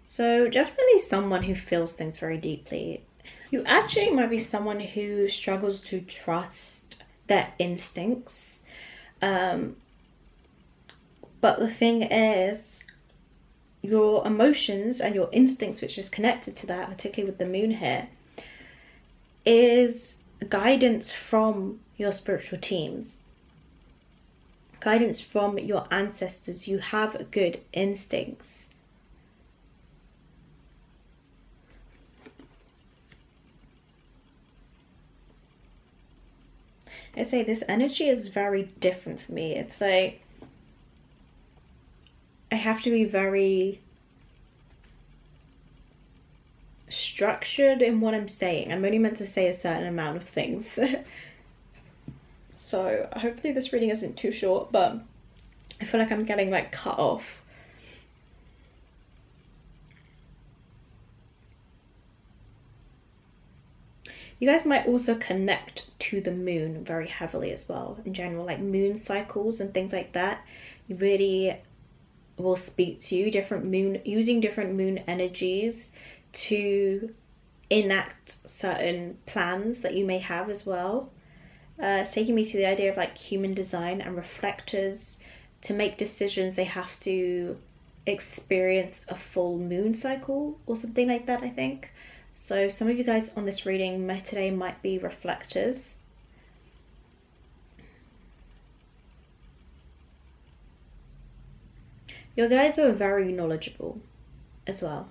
Speaker 1: So, definitely someone who feels things very deeply. You actually might be someone who struggles to trust their instincts. But the thing is, your emotions and your instincts, which is connected to that, particularly with the Moon here, is guidance from your spiritual teams. Guidance from your ancestors. You have good instincts. I say this energy is very different for me. It's like I have to be very structured in what I'm saying. I'm only meant to say a certain amount of things. So hopefully this reading isn't too short, but I feel like I'm getting like cut off. You guys might also connect to the moon very heavily as well in general, like moon cycles and things like that. You really will speak to you, using different moon energies to enact certain plans that you may have as well. It's taking me to the idea of like human design and reflectors. To make decisions, they have to experience a full moon cycle or something like that, I think. So some of you guys on this reading today might be reflectors. Your guides are very knowledgeable as well.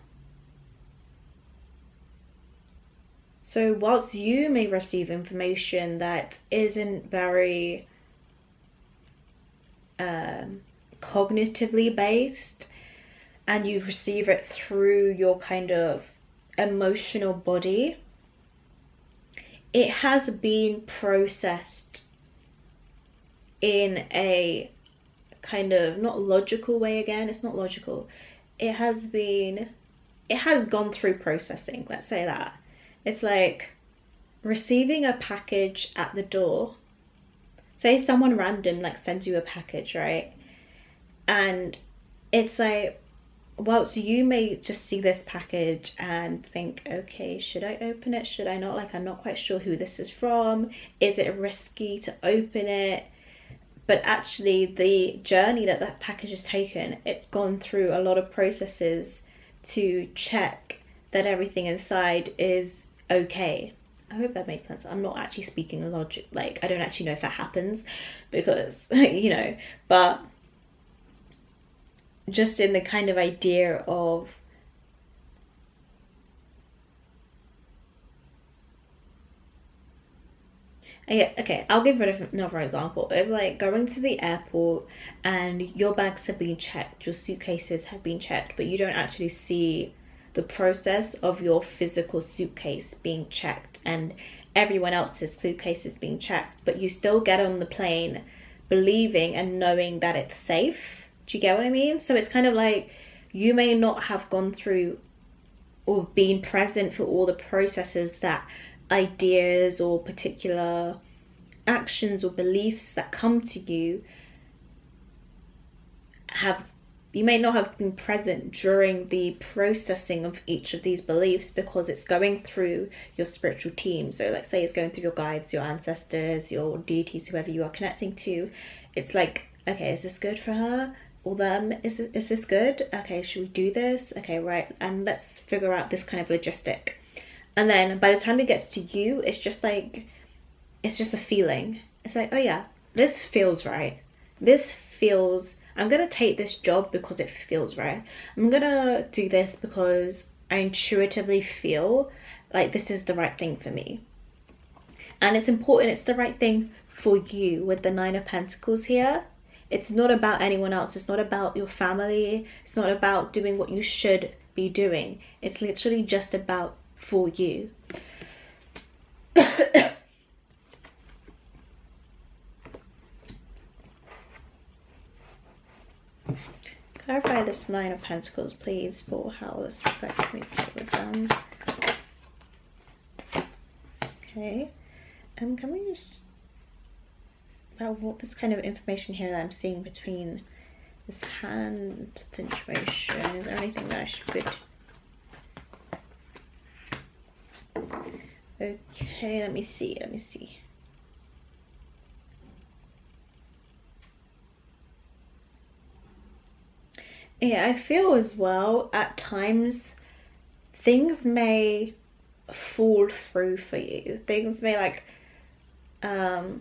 Speaker 1: So whilst you may receive information that isn't very cognitively based, and you receive it through your kind of emotional body, it has been processed in a kind of not logical way. Again, it's not logical. It has gone through processing, let's say that. It's like receiving a package at the door. Say someone random like sends you a package, right? And it's like, whilst you may just see this package and think, okay, should I open it? Should I not? Like, I'm not quite sure who this is from. Is it risky to open it? But actually the journey that package has taken, it's gone through a lot of processes to check that everything inside is okay. I hope that makes sense. I'm not actually speaking logic, like I don't actually know if that happens because you know, but just in the kind of idea of okay, I'll give another example. It's like going to the airport and your bags have been checked, your suitcases have been checked, but you don't actually see the process of your physical suitcase being checked and everyone else's suitcase is being checked, but you still get on the plane believing and knowing that it's safe. Do you get what I mean? So it's kind of like you may not have gone through or been present for all the processes that ideas or particular actions or beliefs that come to you have. You may not have been present during the processing of each of these beliefs because it's going through your spiritual team. So let's say it's going through your guides, your ancestors, your deities, whoever you are connecting to. It's like, okay, is this good for her or them? Is this good? Okay, should we do this? Okay, right. And let's figure out this kind of logistic. And then by the time it gets to you, it's just like, it's just a feeling. It's like, oh yeah, this feels right. I'm going to take this job because it feels right. I'm going to do this because I intuitively feel like this is the right thing for me. And it's important, it's the right thing for you with the Nine of Pentacles here. It's not about anyone else. It's not about your family. It's not about doing what you should be doing. It's literally just about for you. Clarify this Nine of Pentacles, please, for how this affects me further down. Okay. Can we just... about what this kind of information here that I'm seeing between this hand situation. Is there anything that I should... Okay, let me see. Yeah, I feel as well at times things may fall through for you. Things may like, I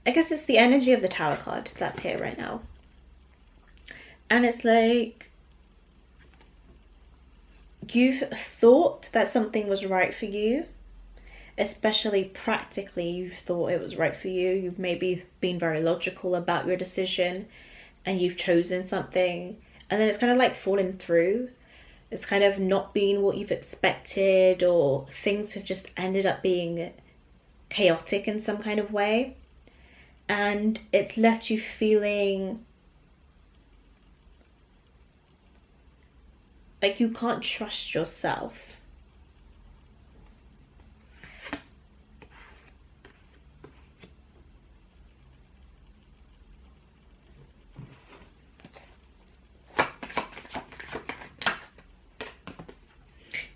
Speaker 1: guess it's the energy of the Tower card that's here right now. And it's like, you've thought that something was right for you, especially practically you've thought it was right for you. You've maybe been very logical about your decision and you've chosen something. And then it's kind of like fallen through. It's kind of not been what you've expected, or things have just ended up being chaotic in some kind of way. And it's left you feeling like you can't trust yourself.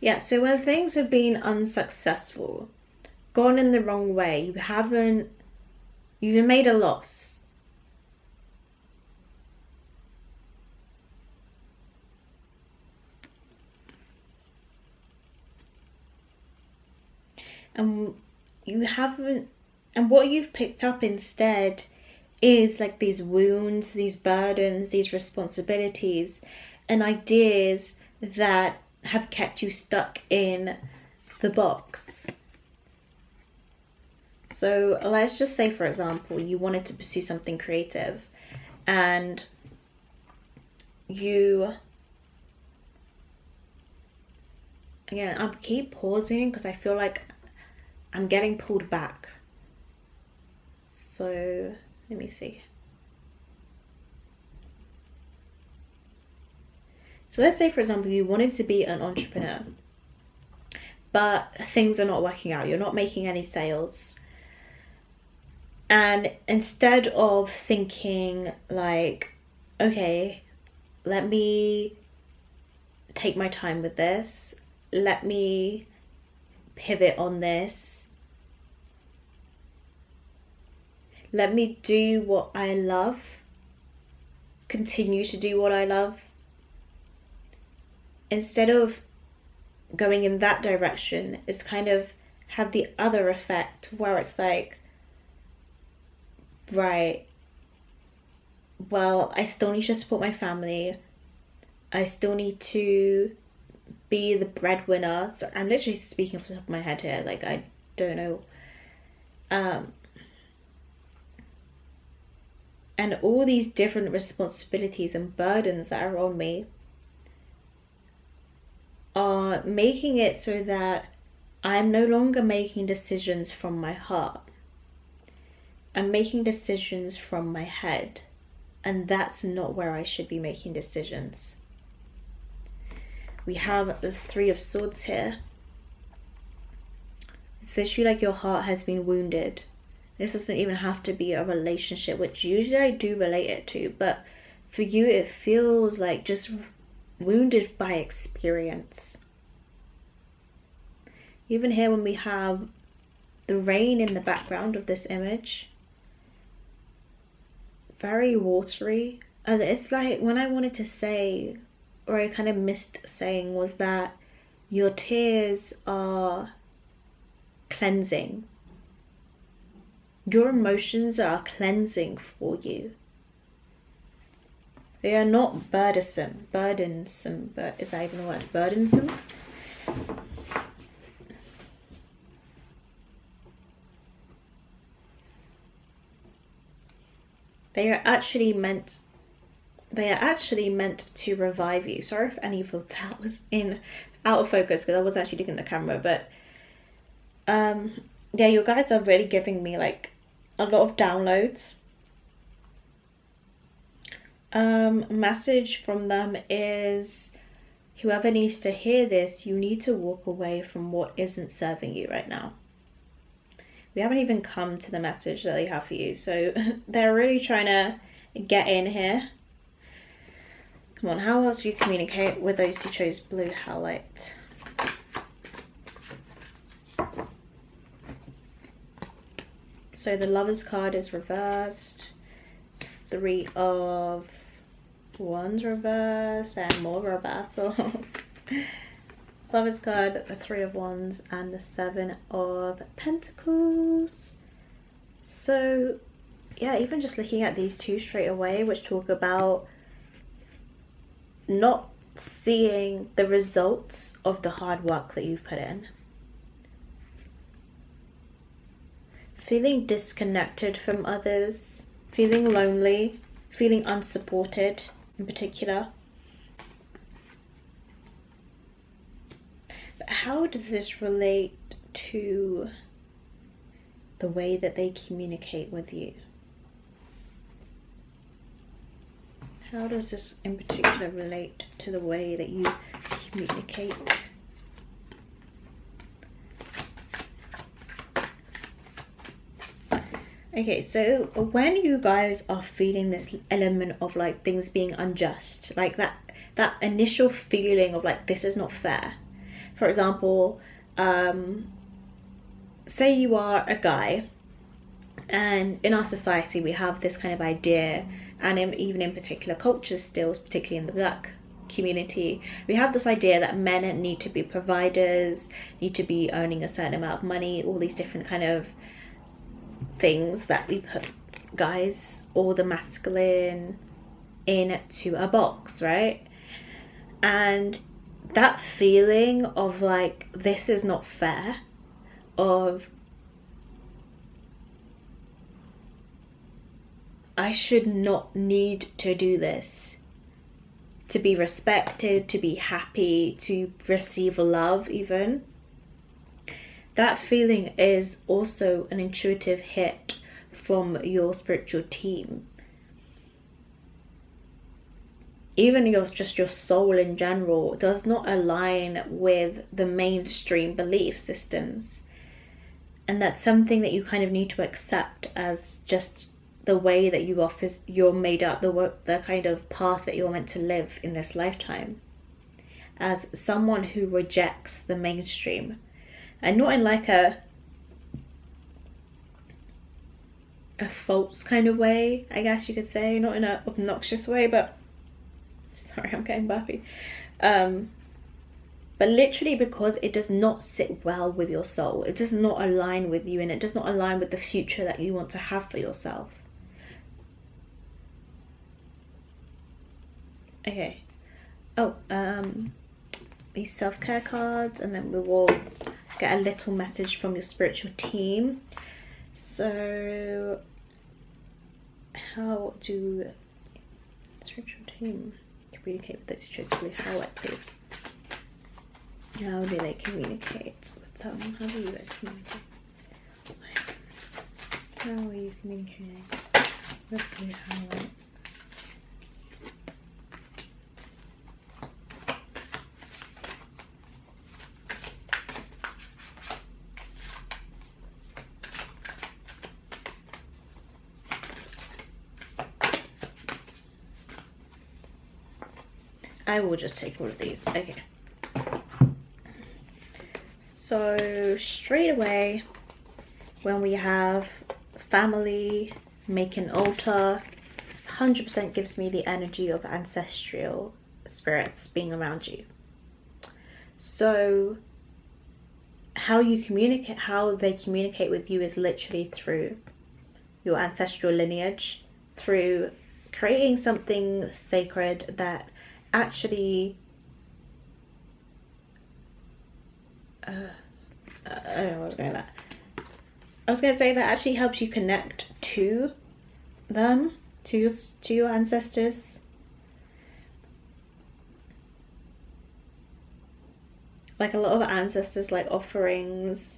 Speaker 1: Yeah, so when things have been unsuccessful, gone in the wrong way, you've made a loss. And what you've picked up instead is like these wounds, these burdens, these responsibilities, and ideas that have kept you stuck in the box. So let's just say, for example, you wanted to pursue something creative and again, I keep pausing because I feel like I'm getting pulled back. So let me see. So let's say, for example, you wanted to be an entrepreneur, but things are not working out. You're not making any sales. And instead of thinking like, okay, let me take my time with this, let me pivot on this, let me do what I love, continue to do what I love, instead of going in that direction, it's kind of had the other effect where it's like, right, well, I still need to support my family, I still need to be the breadwinner. So I'm literally speaking off the top of my head here, like I don't know. And all these different responsibilities and burdens that are on me are making it so that I'm no longer making decisions from my heart. I'm making decisions from my head, and that's not where I should be making decisions. We have the Three of Swords here. It's literally like your heart has been wounded. This doesn't even have to be a relationship, which usually I do relate it to, but for you it feels like just wounded by experience. Even here when we have the rain in the background of this image, very watery, and it's like when I wanted to say, or I kind of missed saying, was that your tears are cleansing. Your emotions are cleansing for you. They are not burdensome, but is that even a word? Burdensome? They are actually meant to revive you. Sorry if any of that was out of focus, because I was actually looking at the camera, but yeah, your guides are really giving me like a lot of downloads. Message from them is, whoever needs to hear this, you need to walk away from what isn't serving you right now. We haven't even come to the message that they have for you, so they're really trying to get in here. Come on, how else do you communicate with those who chose blue howlite? So the Lover's card is reversed, Three of Wands reversed, and more reversals. Lover's card, the Three of Wands, and the Seven of Pentacles. So yeah, even just looking at these two straight away, which talk about not seeing the results of the hard work that you've put in, feeling disconnected from others, feeling lonely, feeling unsupported in particular. But how does this relate to the way that they communicate with you? How does this in particular relate to the way that you communicate? Okay, so when you guys are feeling this element of like things being unjust, like that initial feeling of like this is not fair, For example, say you are a guy, and in our society we have this kind of idea, and even in particular cultures still, particularly in the Black community, we have this idea that men need to be providers, need to be earning a certain amount of money, all these different kind of things that we put guys or the masculine into a box, right? And that feeling of like, this is not fair, of I should not need to do this to be respected, to be happy, to receive love even. That feeling is also an intuitive hit from your spiritual team. Even your soul in general does not align with the mainstream belief systems. And that's something that you kind of need to accept as just the way that you're made up, the kind of path that you're meant to live in this lifetime, as someone who rejects the mainstream, and not in like a false kind of way, I guess you could say, not in an obnoxious way, but sorry, I'm getting burpy. But literally because it does not sit well with your soul, it does not align with you, and it does not align with the future that you want to have for yourself. Okay. Oh, these self-care cards, and then we will get a little message from your spiritual team. So, how do the spiritual team communicate with those who chose to believe HOWLITE, please? How do they communicate with them? How do you guys communicate? How are you communicating with the HOWLITE? I will just take all of these. Okay. So straight away, when we have family, make an altar, 100% gives me the energy of ancestral spirits being around you. So how they communicate with you is literally through your ancestral lineage, through creating something sacred that actually I don't know what I was going to say. I was going to say that actually helps you connect to them, to your ancestors. Like a lot of ancestors like offerings,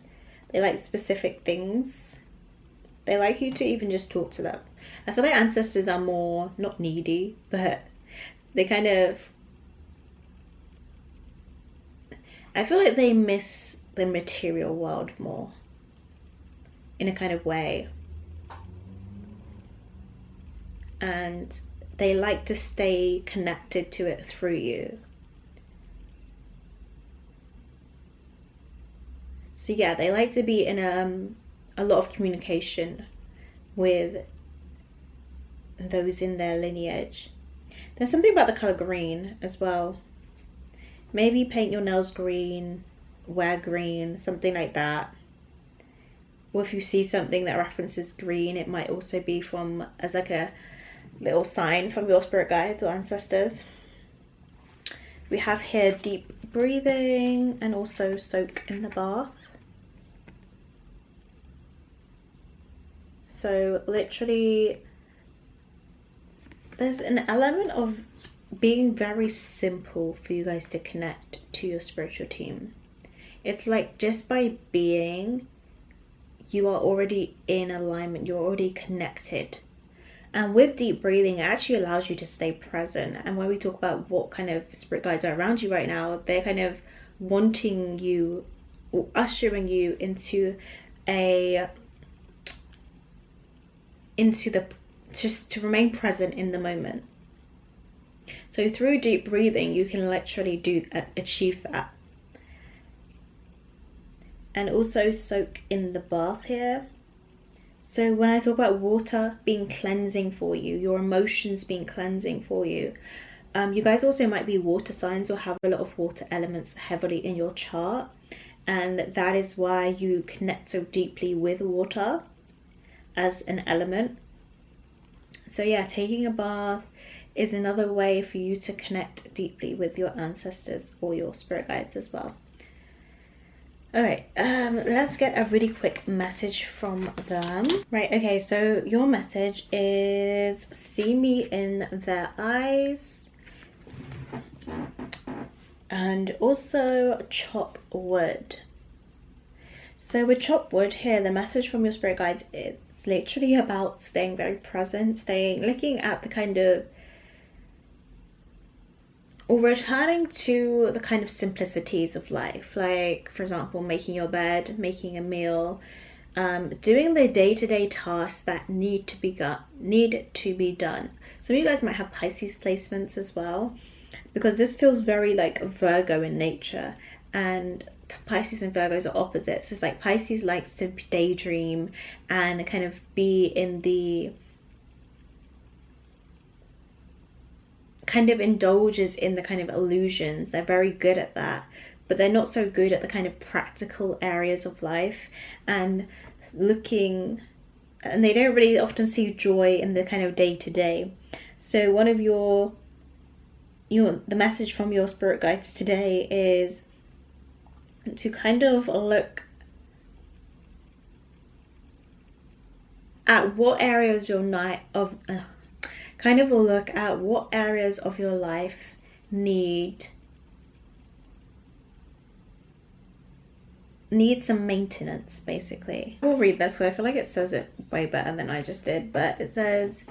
Speaker 1: they like specific things. They like you to even just talk to them. I feel like ancestors are more, not needy, but they kind of, I feel like they miss the material world more in a kind of way, and they like to stay connected to it through you. So yeah, they like to be in a lot of communication with those in their lineage. There's something about the colour green as well. Maybe paint your nails green, wear green, something like that. Or if you see something that references green, it might also be as like a little sign from your spirit guides or ancestors. We have here deep breathing and also soak in the bath. So literally, there's an element of being very simple for you guys to connect to your spiritual team. It's like just by being, you are already in alignment, you're already connected. And with deep breathing, it actually allows you to stay present. And when we talk about what kind of spirit guides are around you right now, they're kind of wanting you or ushering you just to remain present in the moment. So through deep breathing, you can literally achieve that. and also soak in the bath here. So when I talk about water being cleansing for you, your emotions being cleansing for you, you guys also might be water signs or have a lot of water elements heavily in your chart, and that is why you connect so deeply with water as an element. So yeah, taking a bath is another way for you to connect deeply with your ancestors or your spirit guides as well. Alright, let's get a really quick message from them. Right, okay, so your message is see me in their eyes and also chop wood. So with chop wood here, the message from your spirit guides is literally about staying very present, looking at the kind of, or returning to the kind of simplicities of life, like for example making your bed, making a meal, doing the day-to-day tasks that need to be done. Some of you guys might have Pisces placements as well, because this feels very like Virgo in nature, and Pisces and Virgos are opposites. It's like Pisces likes to daydream and kind of be in the kind of indulges in the kind of illusions. They're very good at that, but they're not so good at the kind of practical areas of life and looking, and they don't really often see joy in the kind of day-to-day. So one of the message from your spirit guides today is to kind of look at what areas kind of a look at what areas of your life need some maintenance, basically. We'll read this because I feel like it says it way better than I just did, but it says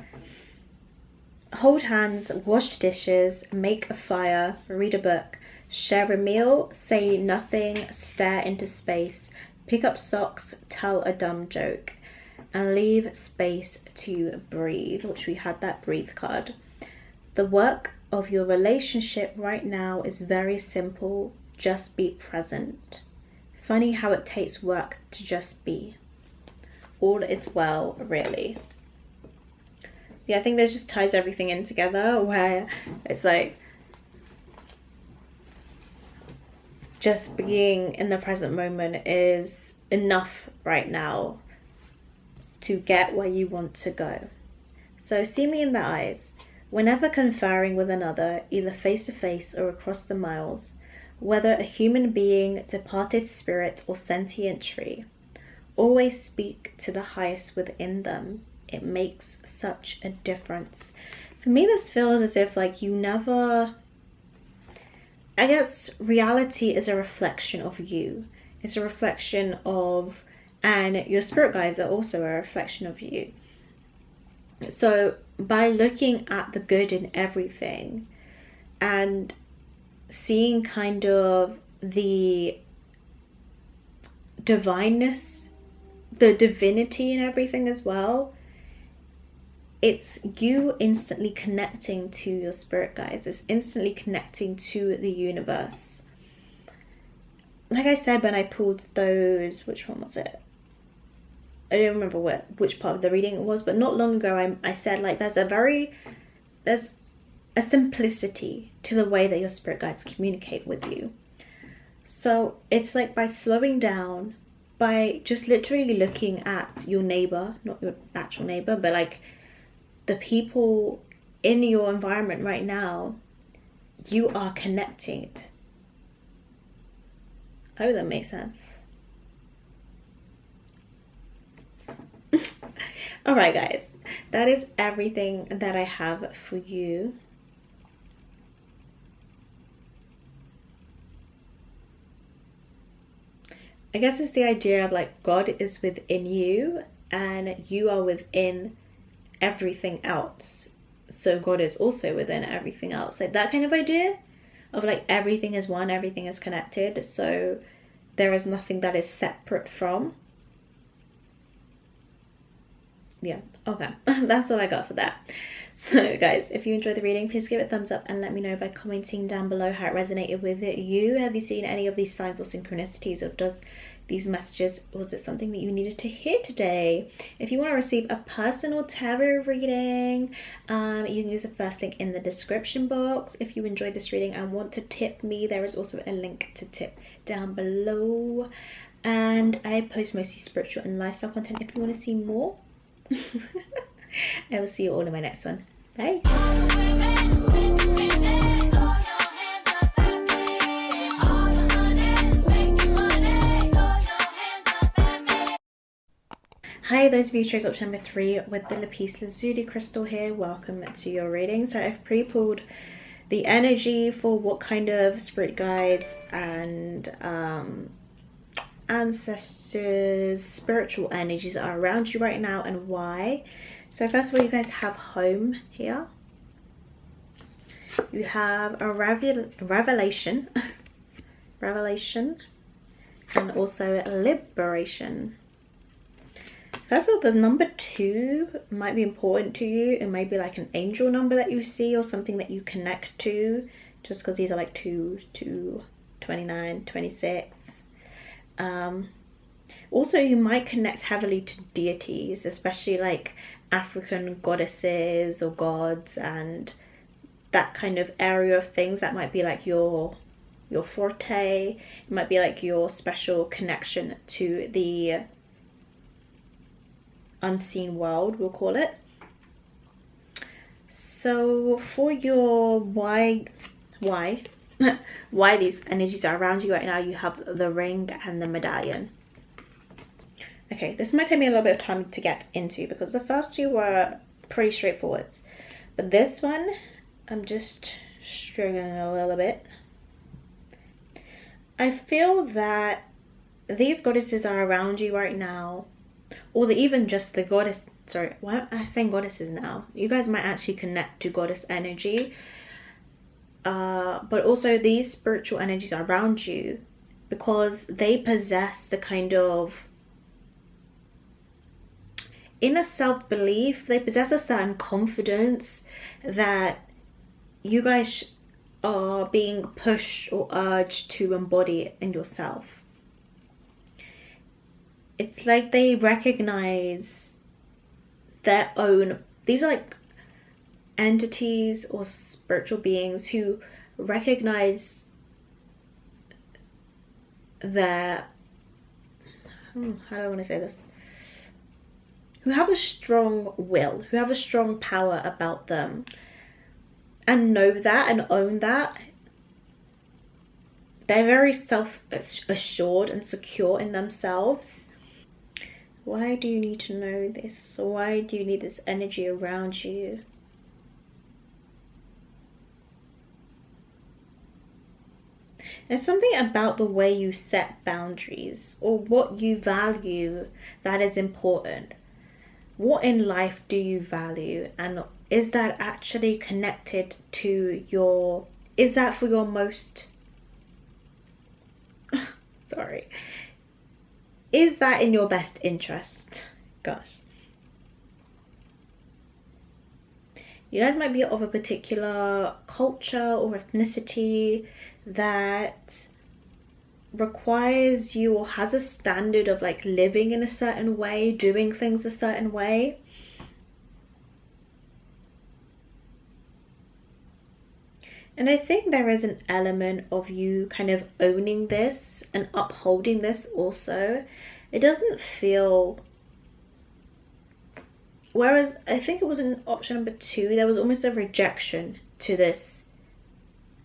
Speaker 1: hold hands, wash dishes, make a fire, read a book, share a meal, say nothing, stare into space, pick up socks, tell a dumb joke, and leave space to breathe, which we had that breathe card. The work of your relationship right now is very simple. Just be present. Funny how it takes work to just be. All is well, really. Yeah, I think this just ties everything in together, where it's like just being in the present moment is enough right now to get where you want to go. So see me in the eyes. Whenever conferring with another, either face to face or across the miles, whether a human being, departed spirit, or sentient tree, always speak to the highest within them. It makes such a difference. For me, this feels as if like you never, I guess reality is a reflection of you. It's a reflection of, and your spirit guides are also a reflection of you. So by looking at the good in everything and seeing kind of the divineness, the divinity in everything as well, it's you instantly connecting to your spirit guides. It's instantly connecting to the universe. Like I said when I pulled those, which one was it? I don't remember which part of the reading it was, but not long ago I said like there's a simplicity to the way that your spirit guides communicate with you. So it's like by slowing down, by just literally looking at your neighbor, not your actual neighbor, but like the people in your environment right now, you are connected. I hope that makes sense. Alright guys, that is everything that I have for you. I guess it's the idea of like God is within you and you are within everything else. So God is also within everything else. Like that kind of idea of like everything is one, everything is connected. So there is nothing that is separate from. Yeah, okay. That's all I got for that. So guys, if you enjoyed the reading, please give it a thumbs up and let me know by commenting down below how it resonated with you. Have you seen any of these signs or synchronicities, or does these messages. Was it something that you needed to hear today? If you want to receive a personal tarot reading, you can use the first link in the description box. If you enjoyed this reading and want to tip me, there is also a link to tip down below. And I post mostly spiritual and lifestyle content if you want to see more. I will see you all in my next one. Bye. Hi, those of you who chose option number 3 with the LAPIS Lazuli crystal here, welcome to your reading. So I've pre-pulled the energy for what kind of spirit guides and ancestors, spiritual energies are around you right now and why. So first of all, you guys have home here. You have a revelation, and also liberation. First of all, the number 2 might be important to you. It might be like an angel number that you see or something that you connect to, just because these are like 2, 29, 26. Also, you might connect heavily to deities, especially like African goddesses or gods and that kind of area of things. That might be like your forte. It might be like your special connection to the unseen world, we'll call it. So for your why these energies are around you right now, you have the ring and the medallion. Okay, this might take me a little bit of time to get into because the first 2 were pretty straightforward, but this one I'm just struggling a little bit. I feel that these goddesses are around you right now, or even just the goddess, sorry, why am I saying goddesses now? You guys might actually connect to goddess energy, but also these spiritual energies are around you because they possess the kind of inner self-belief. They possess a certain confidence that you guys are being pushed or urged to embody in yourself. It's like they recognize their own, these are like entities or spiritual beings who recognize their, how do I want to say this? Who have a strong will, who have a strong power about them, and know that and own that. They're very self-assured and secure in themselves. Why do you need to know this? Why do you need this energy around you? There's something about the way you set boundaries or what you value that is important. What in life do you value, and is that actually connected to your, is that for your most sorry, is that in your best interest? Gosh, you guys might be of a particular culture or ethnicity that requires you or has a standard of like living in a certain way, doing things a certain way. And I think there is an element of you kind of owning this and upholding this also. It doesn't feel, whereas I think it was in option number 2, there was almost a rejection to this,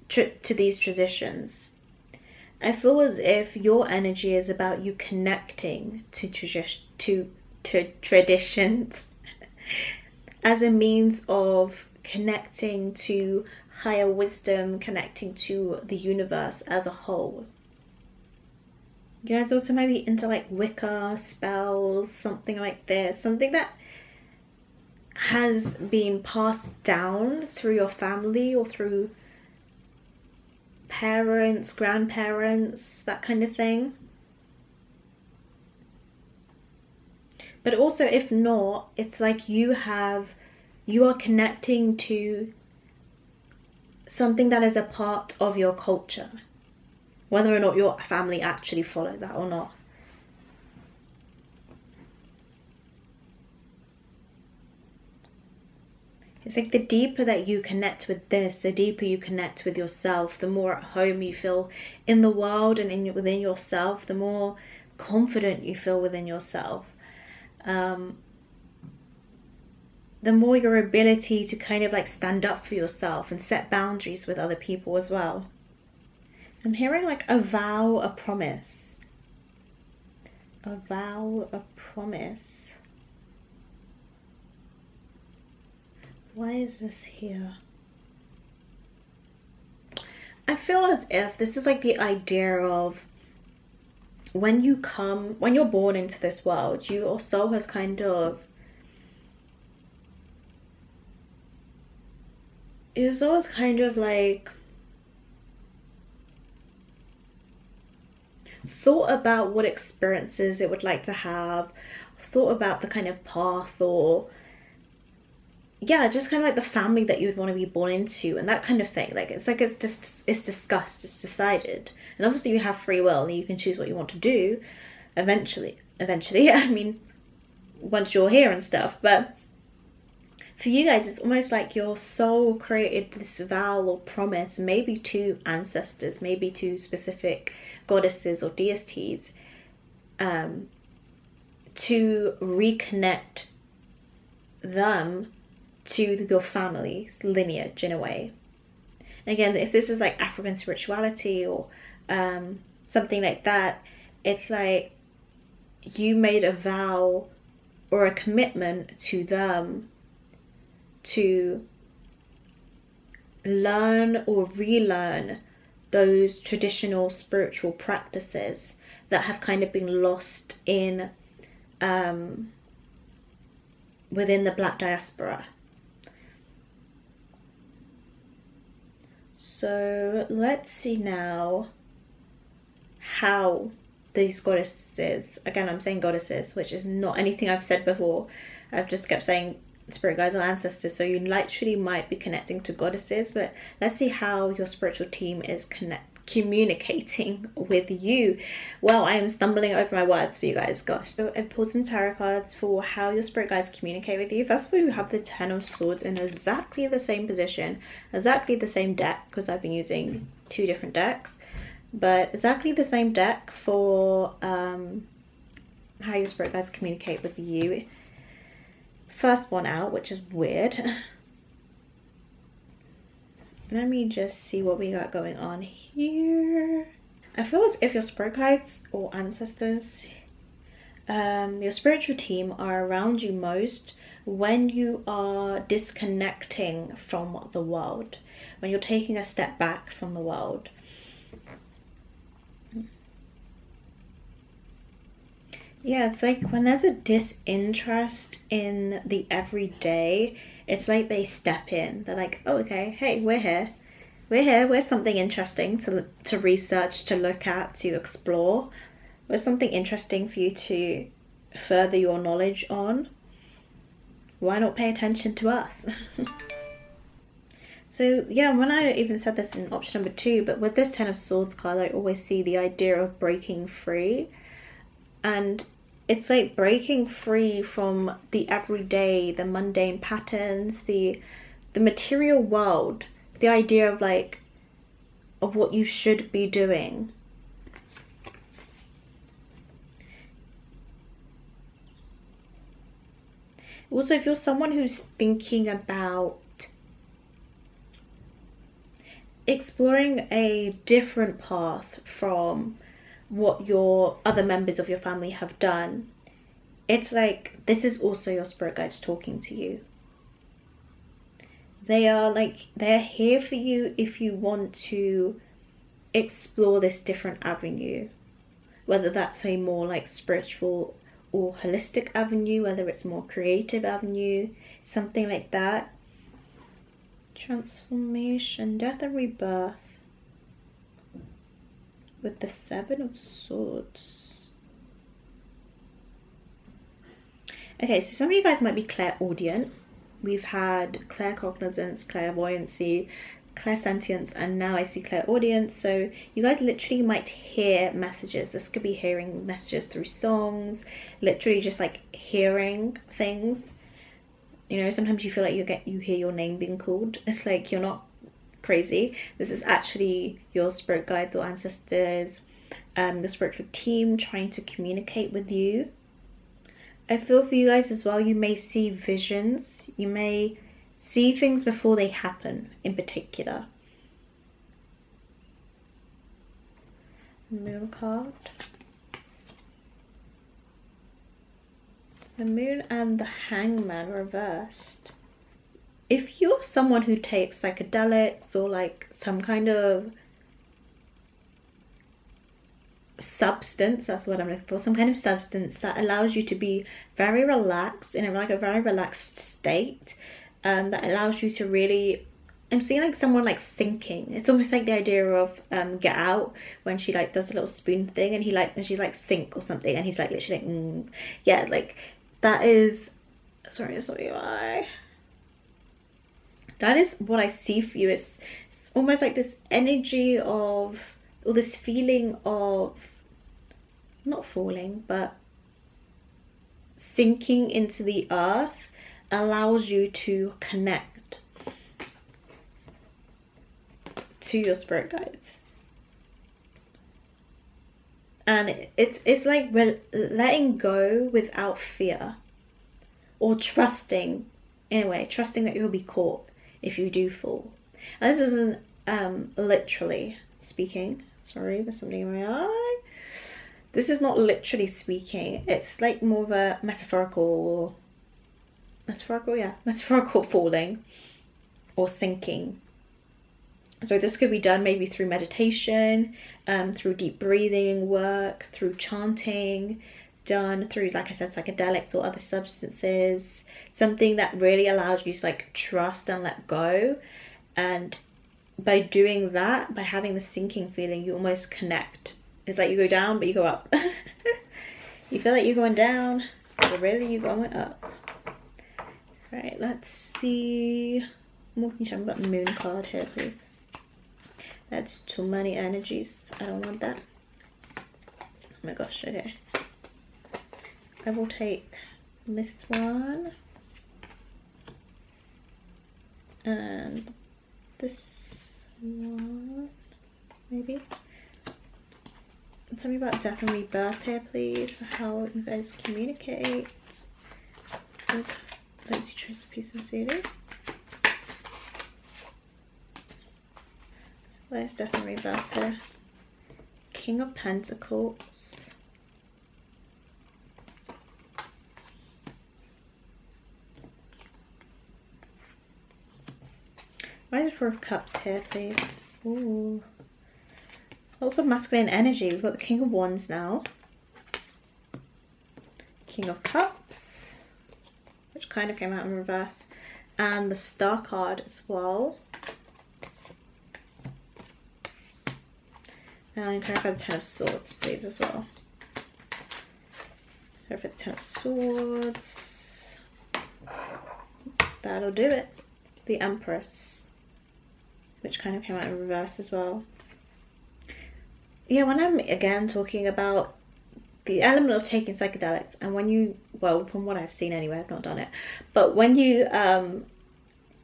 Speaker 1: to these traditions. I feel as if your energy is about you connecting to traditions as a means of connecting to higher wisdom, connecting to the universe as a whole. You guys also might be into like Wicca, spells, something like this, something that has been passed down through your family or through parents, grandparents, that kind of thing. But also, if not, it's like you are connecting to something that is a part of your culture, whether or not your family actually follow that or not. It's like the deeper that you connect with this, the deeper you connect with yourself, the more at home you feel in the world and within yourself, the more confident you feel within yourself. The more your ability to kind of like stand up for yourself and set boundaries with other people as well. I'm hearing like a vow, a promise. A vow, a promise. Why is this here? I feel as if this is like the idea of when you're born into this world, your soul has kind of, your soul is kind of like thought about what experiences it would like to have, thought about the kind of path, or yeah, just kind of like the family that you would want to be born into and that kind of thing. Like it's discussed, it's decided, and obviously you have free will and you can choose what you want to do eventually I mean, once you're here and stuff. But for you guys, it's almost like your soul created this vow or promise, maybe to ancestors, maybe to specific goddesses or deities, to reconnect them to your family's lineage in a way. And again, if this is like African spirituality or something like that, it's like you made a vow or a commitment to them to learn or relearn those traditional spiritual practices that have kind of been lost in within the Black diaspora. So let's see now how these goddesses, again I'm saying goddesses, which is not anything I've said before, I've just kept saying spirit guides or ancestors, so you literally might be connecting to goddesses, but let's see how your spiritual team is communicating with you. Well, I am stumbling over my words for you guys, gosh. So I pulled some tarot cards for how your spirit guides communicate with you. First of all, you have the Ten of Swords in exactly the same position, exactly the same deck, because I've been using two different decks, but exactly the same deck for how your spirit guides communicate with you. First one out, which is weird. Let me just see what we got going on here. I feel as if your spirit guides or ancestors, your spiritual team are around you most when you are disconnecting from the world, when you're taking a step back from the world. Yeah, it's like when there's a disinterest in the everyday, it's like they step in. They're like, oh, okay, hey, we're here. We're something interesting to research, to look at, to explore. We're something interesting for you to further your knowledge on. Why not pay attention to us? So yeah, when I even said this in option number 2, but with this Ten of Swords card, I always see the idea of breaking free. And it's like breaking free from the everyday, the mundane patterns, the material world, the idea of like of what you should be doing. Also, if you're someone who's thinking about exploring a different path from what your other members of your family have done, it's like this is also your spirit guides talking to you. They're here for you if you want to explore this different avenue, whether that's a more like spiritual or holistic avenue, whether it's more creative avenue, something like that. Transformation, death and rebirth. With the Seven of Swords. Okay, so some of you guys might be clairaudient. We've had claircognizance, clairvoyancy, clairsentience, and now I see clairaudience. So you guys literally might hear messages. This could be hearing messages through songs, literally just like hearing things. You know, sometimes you feel like you hear your name being called. It's like you're not crazy. This is actually your spirit guides or ancestors, the spiritual team trying to communicate with you. I feel for you guys as well, you may see visions. You may see things before they happen in particular. Moon card. The Moon and the Hangman reversed. If you're someone who takes psychedelics or like some kind of substance, that's what I'm looking for, some kind of substance that allows you to be very relaxed, in a very relaxed state, that allows you to really, I'm seeing like someone like sinking. It's almost like the idea of Get Out, when she like does a little spoon thing and she's like sink or something, and he's like literally like, yeah, like that is, sorry, that's not why. That is what I see for you. It's almost like this energy of, or this feeling of not falling, but sinking into the earth allows you to connect to your spirit guides. And it's like letting go without fear, or trusting, in a way, trusting that you'll be caught if you do fall. And this isn't literally speaking. Sorry, there's something in my eye. This is not literally speaking. It's like more of a metaphorical falling or sinking. So this could be done maybe through meditation, through deep breathing work, through chanting, done through, like I said, psychedelics or other substances, something that really allows you to like trust and let go. And by doing that, by having the sinking feeling, you almost connect. It's like you go down but you go up. You feel like you're going down, but really you're going up. Right, let's see. More can you tell me about the Moon card here, please? That's too many energies. I don't want that. Oh my gosh, okay. I will take this one and this one, maybe. Tell me about death and rebirth here, please. How you guys communicate. Let's choose a piece of CD. Where's death and rebirth here? King of Pentacles. Why is the Four of Cups here, please? Ooh. Lots of masculine energy. We've got the King of Wands now. King of Cups, which kind of came out in reverse. And the Star card as well. And can I have the Ten of Swords, please, as well? Go for the Ten of Swords. That'll do it. The Empress, which kind of came out in reverse as well. Yeah, when I'm again talking about the element of taking psychedelics, and when you, well, from what I've seen anyway, I've not done it, but when you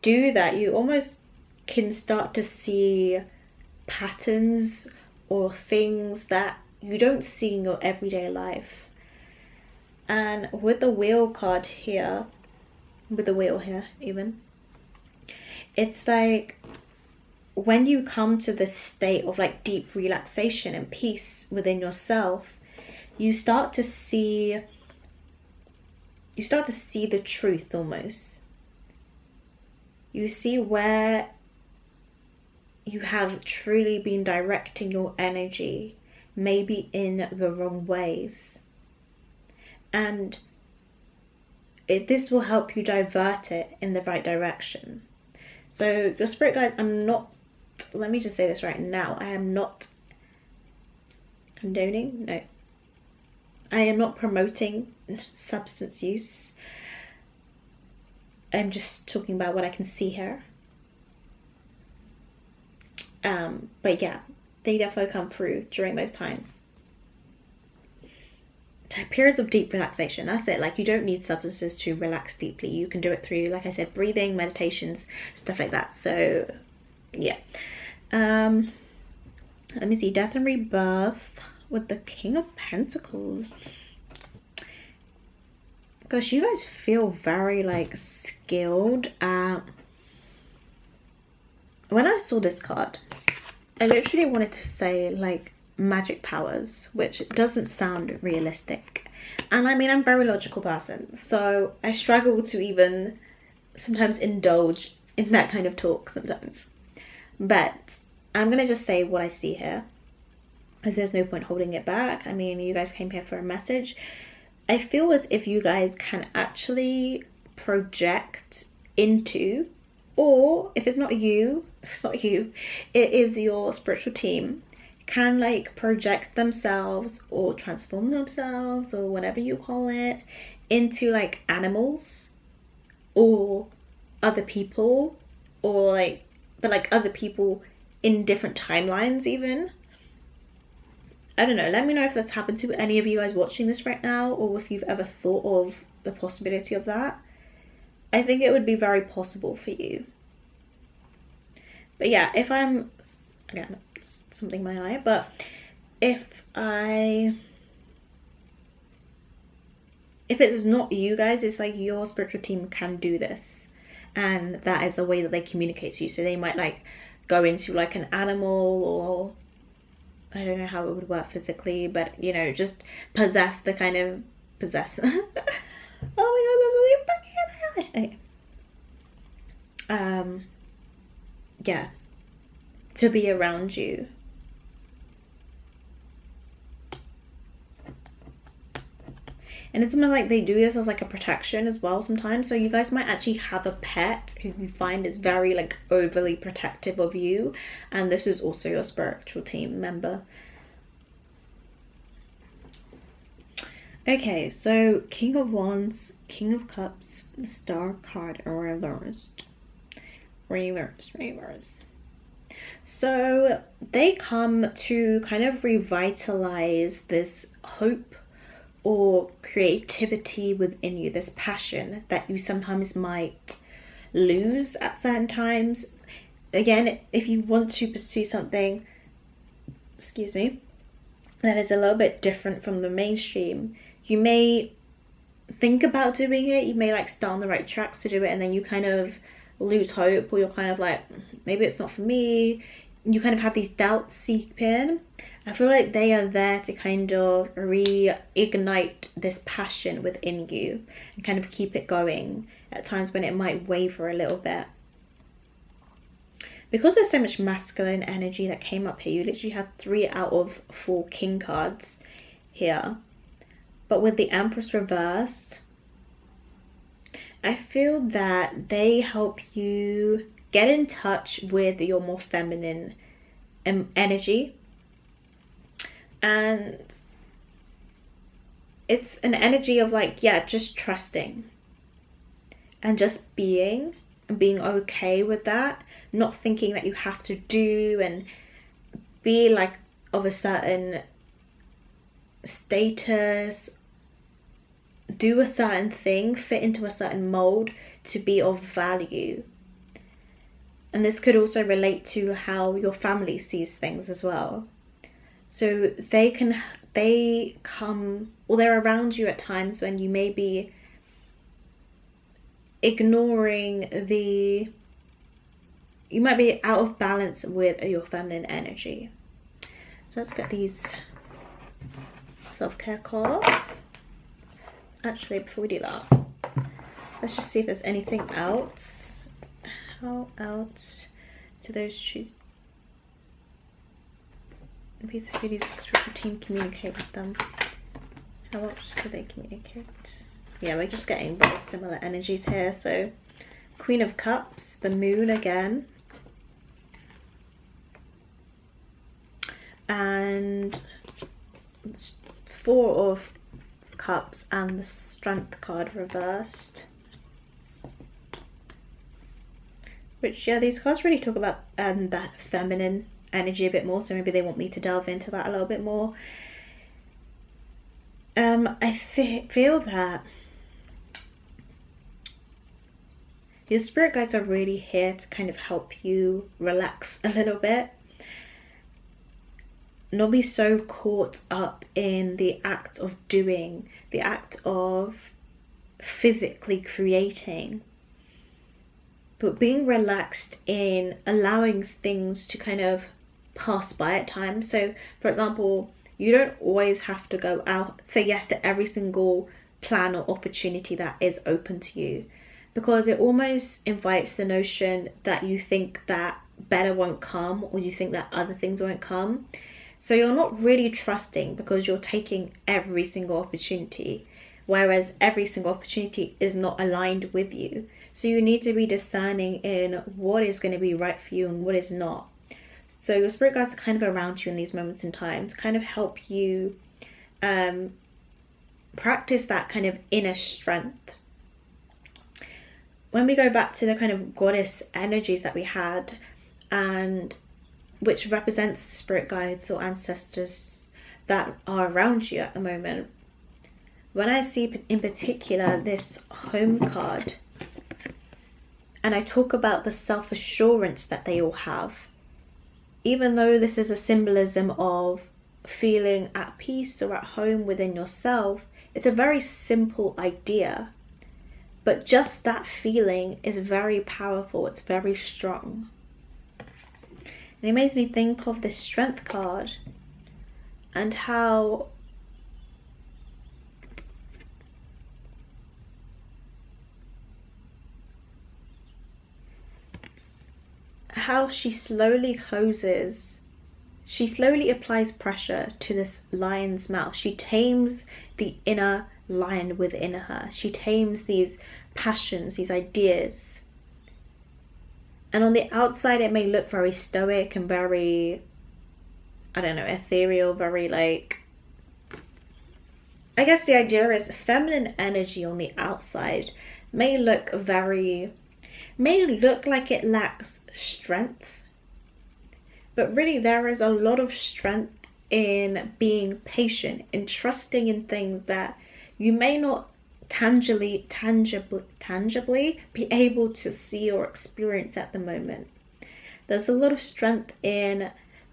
Speaker 1: do that, you almost can start to see patterns or things that you don't see in your everyday life. And with the Wheel card here, with the Wheel here even, it's like when you come to this state of like deep relaxation and peace within yourself, you start to see the truth almost. You see where you have truly been directing your energy, maybe in the wrong ways. And this will help you divert it in the right direction. So your spirit guide, let me just say this right now, I am not condoning, no. I am not promoting substance use. I'm just talking about what I can see here. But yeah, they definitely come through during those times. periods of deep relaxation. That's it. Like, you don't need substances to relax deeply. You can do it through, like I said, breathing, meditations, stuff like that. So yeah. Let me see. Death and rebirth with the King of Pentacles. Gosh, you guys feel very like skilled at... When I saw this card, I literally wanted to say like magic powers, which doesn't sound realistic. And I mean, I'm a very logical person, so I struggle to even sometimes indulge in that kind of talk sometimes. But I'm gonna just say what I see here, as there's no point holding it back. I mean, you guys came here for a message. I feel as if you guys can actually project into, or if it's not you, it is your spiritual team, can like project themselves or transform themselves or whatever you call it into like animals or other people, or like, but like other people in different timelines even. I don't know, let me know if that's happened to any of you guys watching this right now, or if you've ever thought of the possibility of that. I think it would be very possible for you. But yeah, if I'm, again, something in my eye, but if it is not you guys, it's like your spiritual team can do this, and that is a way that they communicate to you. So they might like go into like an animal, or I don't know how it would work physically, but you know, just possess the kind of possess. Oh my god, that's really fucking okay. Yeah, to be around you. And it's something like they do this as like a protection as well sometimes. So you guys might actually have a pet who you find is very like overly protective of you, and this is also your spiritual team member. Okay, so King of Wands, King of Cups, the Star card reversed. Reverse. So they come to kind of revitalize this hope or creativity within you, this passion that you sometimes might lose at certain times. Again, if you want to pursue something, excuse me, that is a little bit different from the mainstream, you may think about doing it, you may like start on the right tracks to do it, and then you kind of lose hope, or you're kind of like, maybe it's not for me. You kind of have these doubts seep in. I feel like they are there to kind of reignite this passion within you and kind of keep it going at times when it might waver a little bit. Because there's so much masculine energy that came up here, you literally have 3 out of 4 king cards here. But with the Empress reversed, I feel that they help you get in touch with your more feminine energy. And it's an energy of like, yeah, just trusting and just being and being okay with that, not thinking that you have to do and be like of a certain status, do a certain thing, fit into a certain mold to be of value. And this could also relate to how your family sees things as well. So they come, or they're around you at times when you may be ignoring you might be out of balance with your feminine energy. So let's get these self-care cards. Actually, before we do that, let's just see if there's anything else. How else do those choose? Pieces do these spiritual team communicate with them? How else do they communicate? Yeah, we're just getting very similar energies here. So Queen of Cups, the Moon again, and 4 of Cups and the Strength card reversed. Which, yeah, these cards really talk about that feminine energy a bit more, so maybe they want me to delve into that a little bit more. I feel that your spirit guides are really here to kind of help you relax a little bit. Not be so caught up in the act of doing, the act of physically creating, but being relaxed in allowing things to kind of pass by at times. So for example, you don't always have to go out, say yes to every single plan or opportunity that is open to you, because it almost invites the notion that you think that better won't come, or you think that other things won't come. So you're not really trusting because you're taking every single opportunity, whereas every single opportunity is not aligned with you. So you need to be discerning in what is going to be right for you and what is not. So your spirit guides are kind of around you in these moments in time to kind of help you practice that kind of inner strength. When we go back to the kind of goddess energies that we had, and which represents the spirit guides or ancestors that are around you at the moment, when I see in particular this home card, and I talk about the self-assurance that they all have, even though this is a symbolism of feeling at peace or at home within yourself, it's a very simple idea, but just that feeling is very powerful. It's very strong. And it makes me think of this strength card and how she slowly applies pressure to this lion's mouth. She tames the inner lion within her. She tames these passions, these ideas. And on the outside, it may look very stoic and very, I don't know, ethereal, very like, I guess the idea is feminine energy on the outside may look like it lacks strength, but really there is a lot of strength in being patient, in trusting in things that you may not tangibly be able to see or experience at the moment. There's a lot of strength in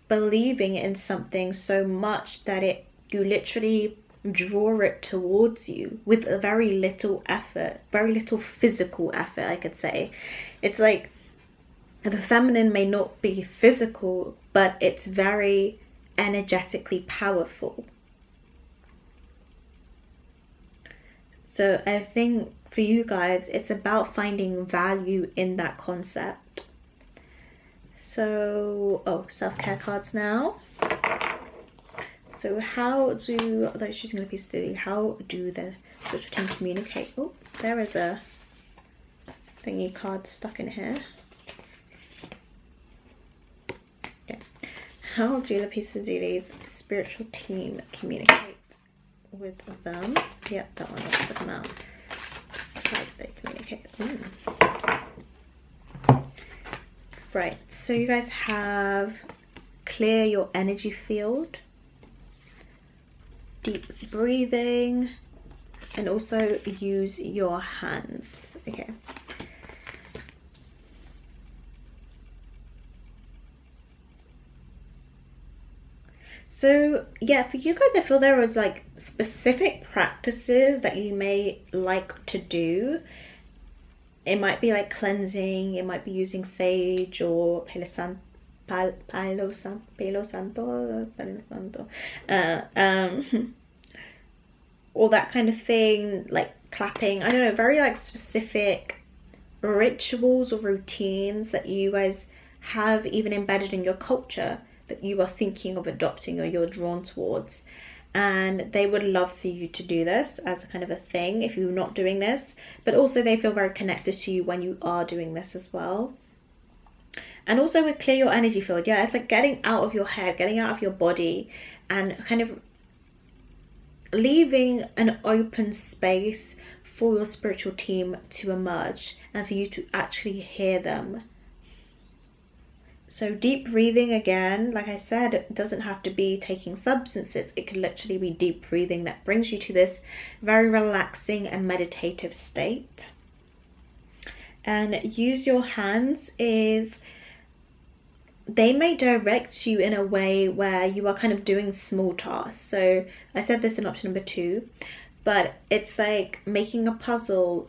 Speaker 1: believing in something so much that you literally draw it towards you with a very little effort, very little physical effort, I could say. It's like the feminine may not be physical, but it's very energetically powerful. So I think for you guys, it's about finding value in that concept. So, self-care cards now. So how do, although she's going to be steady, how do the sort of team communicate? Oh, there is a thingy card stuck in here. Okay. How do the LAPIS spiritual team communicate with them? Yep, that one wants to come out. How do they communicate? Right, so you guys have clear your energy field, deep breathing, and also use your hands. Okay. So yeah, for you guys, I feel there was like specific practices that you may like to do. It might be like cleansing, it might be using sage or Palo Santo, all that kind of thing, like clapping. I don't know, very like specific rituals or routines that you guys have even embedded in your culture that you are thinking of adopting or you're drawn towards. And they would love for you to do this as a kind of a thing if you're not doing this, but also they feel very connected to you when you are doing this as well. And also with clear your energy field, yeah, it's like getting out of your head, getting out of your body, and kind of leaving an open space for your spiritual team to emerge and for you to actually hear them. So deep breathing, again, like I said, it doesn't have to be taking substances. It could literally be deep breathing that brings you to this very relaxing and meditative state. And use your hands is, they may direct you in a way where you are kind of doing small tasks. So I said this in option number 2, but it's like making a puzzle.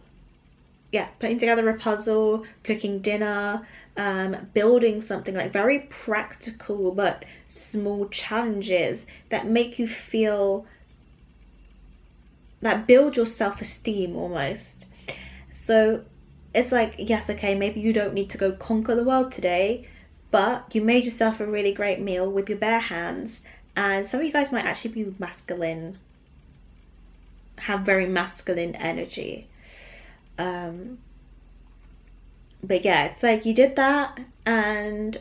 Speaker 1: Yeah, putting together a puzzle, cooking dinner, building something, like very practical but small challenges that make you feel, that build your self-esteem almost. So it's like, yes, okay, maybe you don't need to go conquer the world today, but you made yourself a really great meal with your bare hands. And some of you guys might actually be masculine, have very masculine energy. But yeah, it's like you did that, and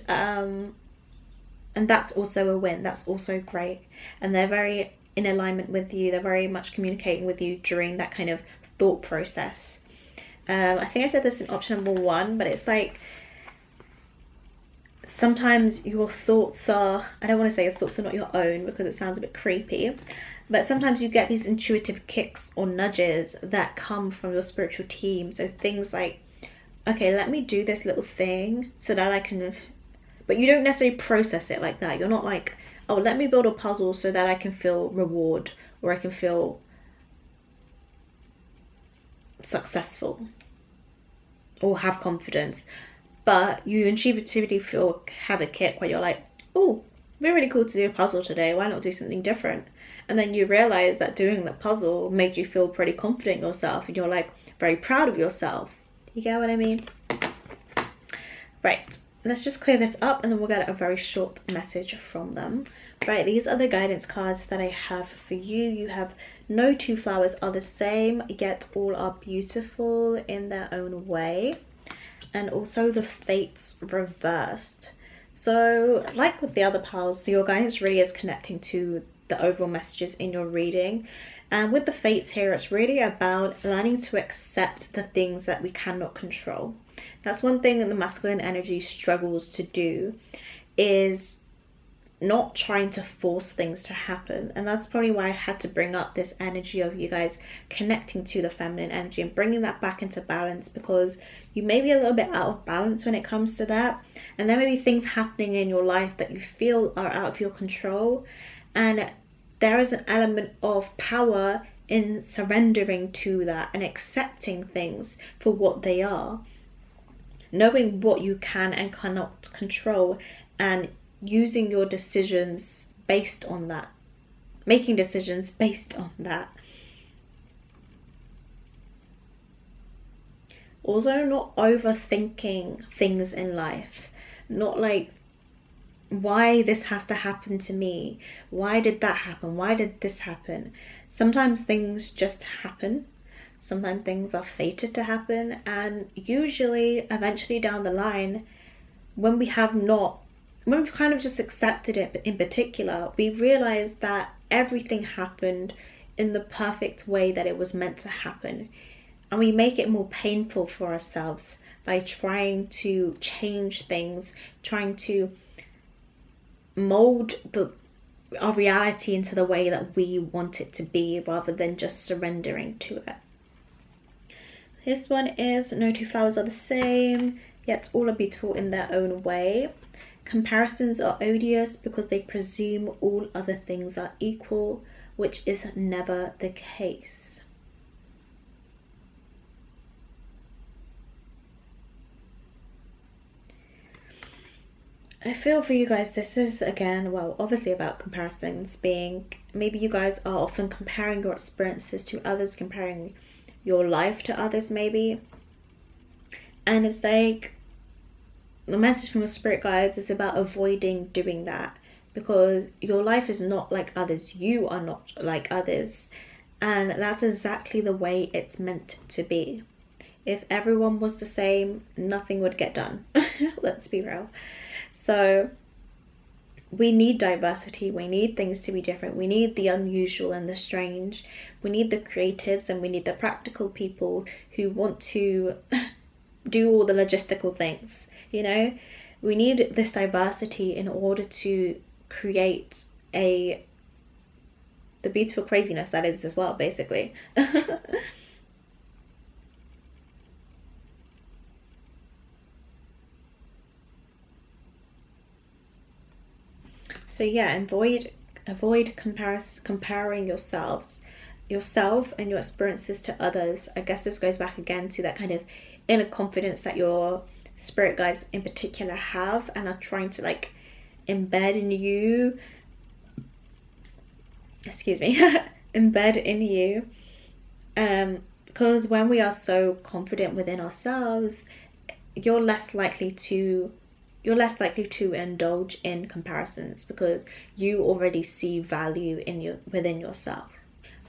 Speaker 1: that's also a win. That's also great. And they're very in alignment with you. They're very much communicating with you during that kind of thought process. I think I said this in option number 1, but it's like sometimes your thoughts are, I don't want to say your thoughts are not your own because it sounds a bit creepy, but sometimes you get these intuitive kicks or nudges that come from your spiritual team. So things like, okay, let me do this little thing so that I can, but you don't necessarily process it like that. You're not like, oh, let me build a puzzle so that I can feel reward or I can feel successful or have confidence. But you intuitively have a kick where you're like, oh, it'd be really cool to do a puzzle today. Why not do something different? And then you realize that doing the puzzle made you feel pretty confident in yourself, and you're like very proud of yourself. You get what I mean? Right, let's just clear this up and then we'll get a very short message from them. Right, these are the guidance cards that I have for you. You have no 2 flowers are the same, yet all are beautiful in their own way. And also the fates reversed. So like with the other piles, your guidance really is connecting to the overall messages in your reading. And with the fates here, it's really about learning to accept the things that we cannot control. That's one thing that the masculine energy struggles to do, is not trying to force things to happen. And that's probably why I had to bring up this energy of you guys connecting to the feminine energy and bringing that back into balance, because you may be a little bit out of balance when it comes to that. And there may be things happening in your life that you feel are out of your control. And there is an element of power in surrendering to that and accepting things for what they are. Knowing what you can and cannot control and using your decisions based on that. Making decisions based on that. Also, not overthinking things in life. Not like, why this has to happen to me? Why did that happen? Why did this happen? Sometimes things just happen. Sometimes things are fated to happen. And usually, eventually down the line, when we've kind of just accepted it in particular, we realize that everything happened in the perfect way that it was meant to happen. And we make it more painful for ourselves by trying to change things, trying to mold our reality into the way that we want it to be, rather than just surrendering to it. This one is, no 2 flowers are the same, yet all are beautiful in their own way. Comparisons are odious because they presume all other things are equal, which is never the case. I feel for you guys, this is again, well, obviously about comparisons, being maybe you guys are often comparing your experiences to others, comparing your life to others maybe. And it's like, the message from your spirit guides is about avoiding doing that, because your life is not like others. You are not like others. And that's exactly the way it's meant to be. If everyone was the same, nothing would get done. Let's be real. So we need diversity. We need things to be different. We need the unusual and the strange. We need the creatives, and we need the practical people who want to do all the logistical things. You know, we need this diversity in order to create the beautiful craziness that is this world, basically. So yeah, avoid comparing yourself and your experiences to others. I guess this goes back again to that kind of inner confidence that your spirit guides in particular have and are trying to like embed in you. Excuse me. Embed in you. Because when we are so confident within ourselves, you're less likely to indulge in comparisons because you already see value within yourself.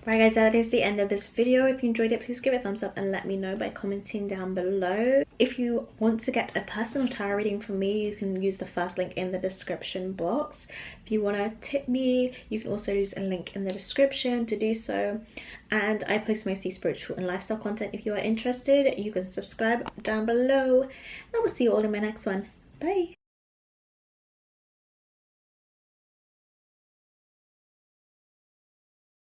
Speaker 1: Right guys, that is the end of this video. If you enjoyed it, please give it a thumbs up and let me know by commenting down below. If you want to get a personal tarot reading from me, you can use the first link in the description box. If you want to tip me, you can also use a link in the description to do so. And I post mostly spiritual and lifestyle content. If you are interested, you can subscribe down below. And I will see you all in my next one. Bye!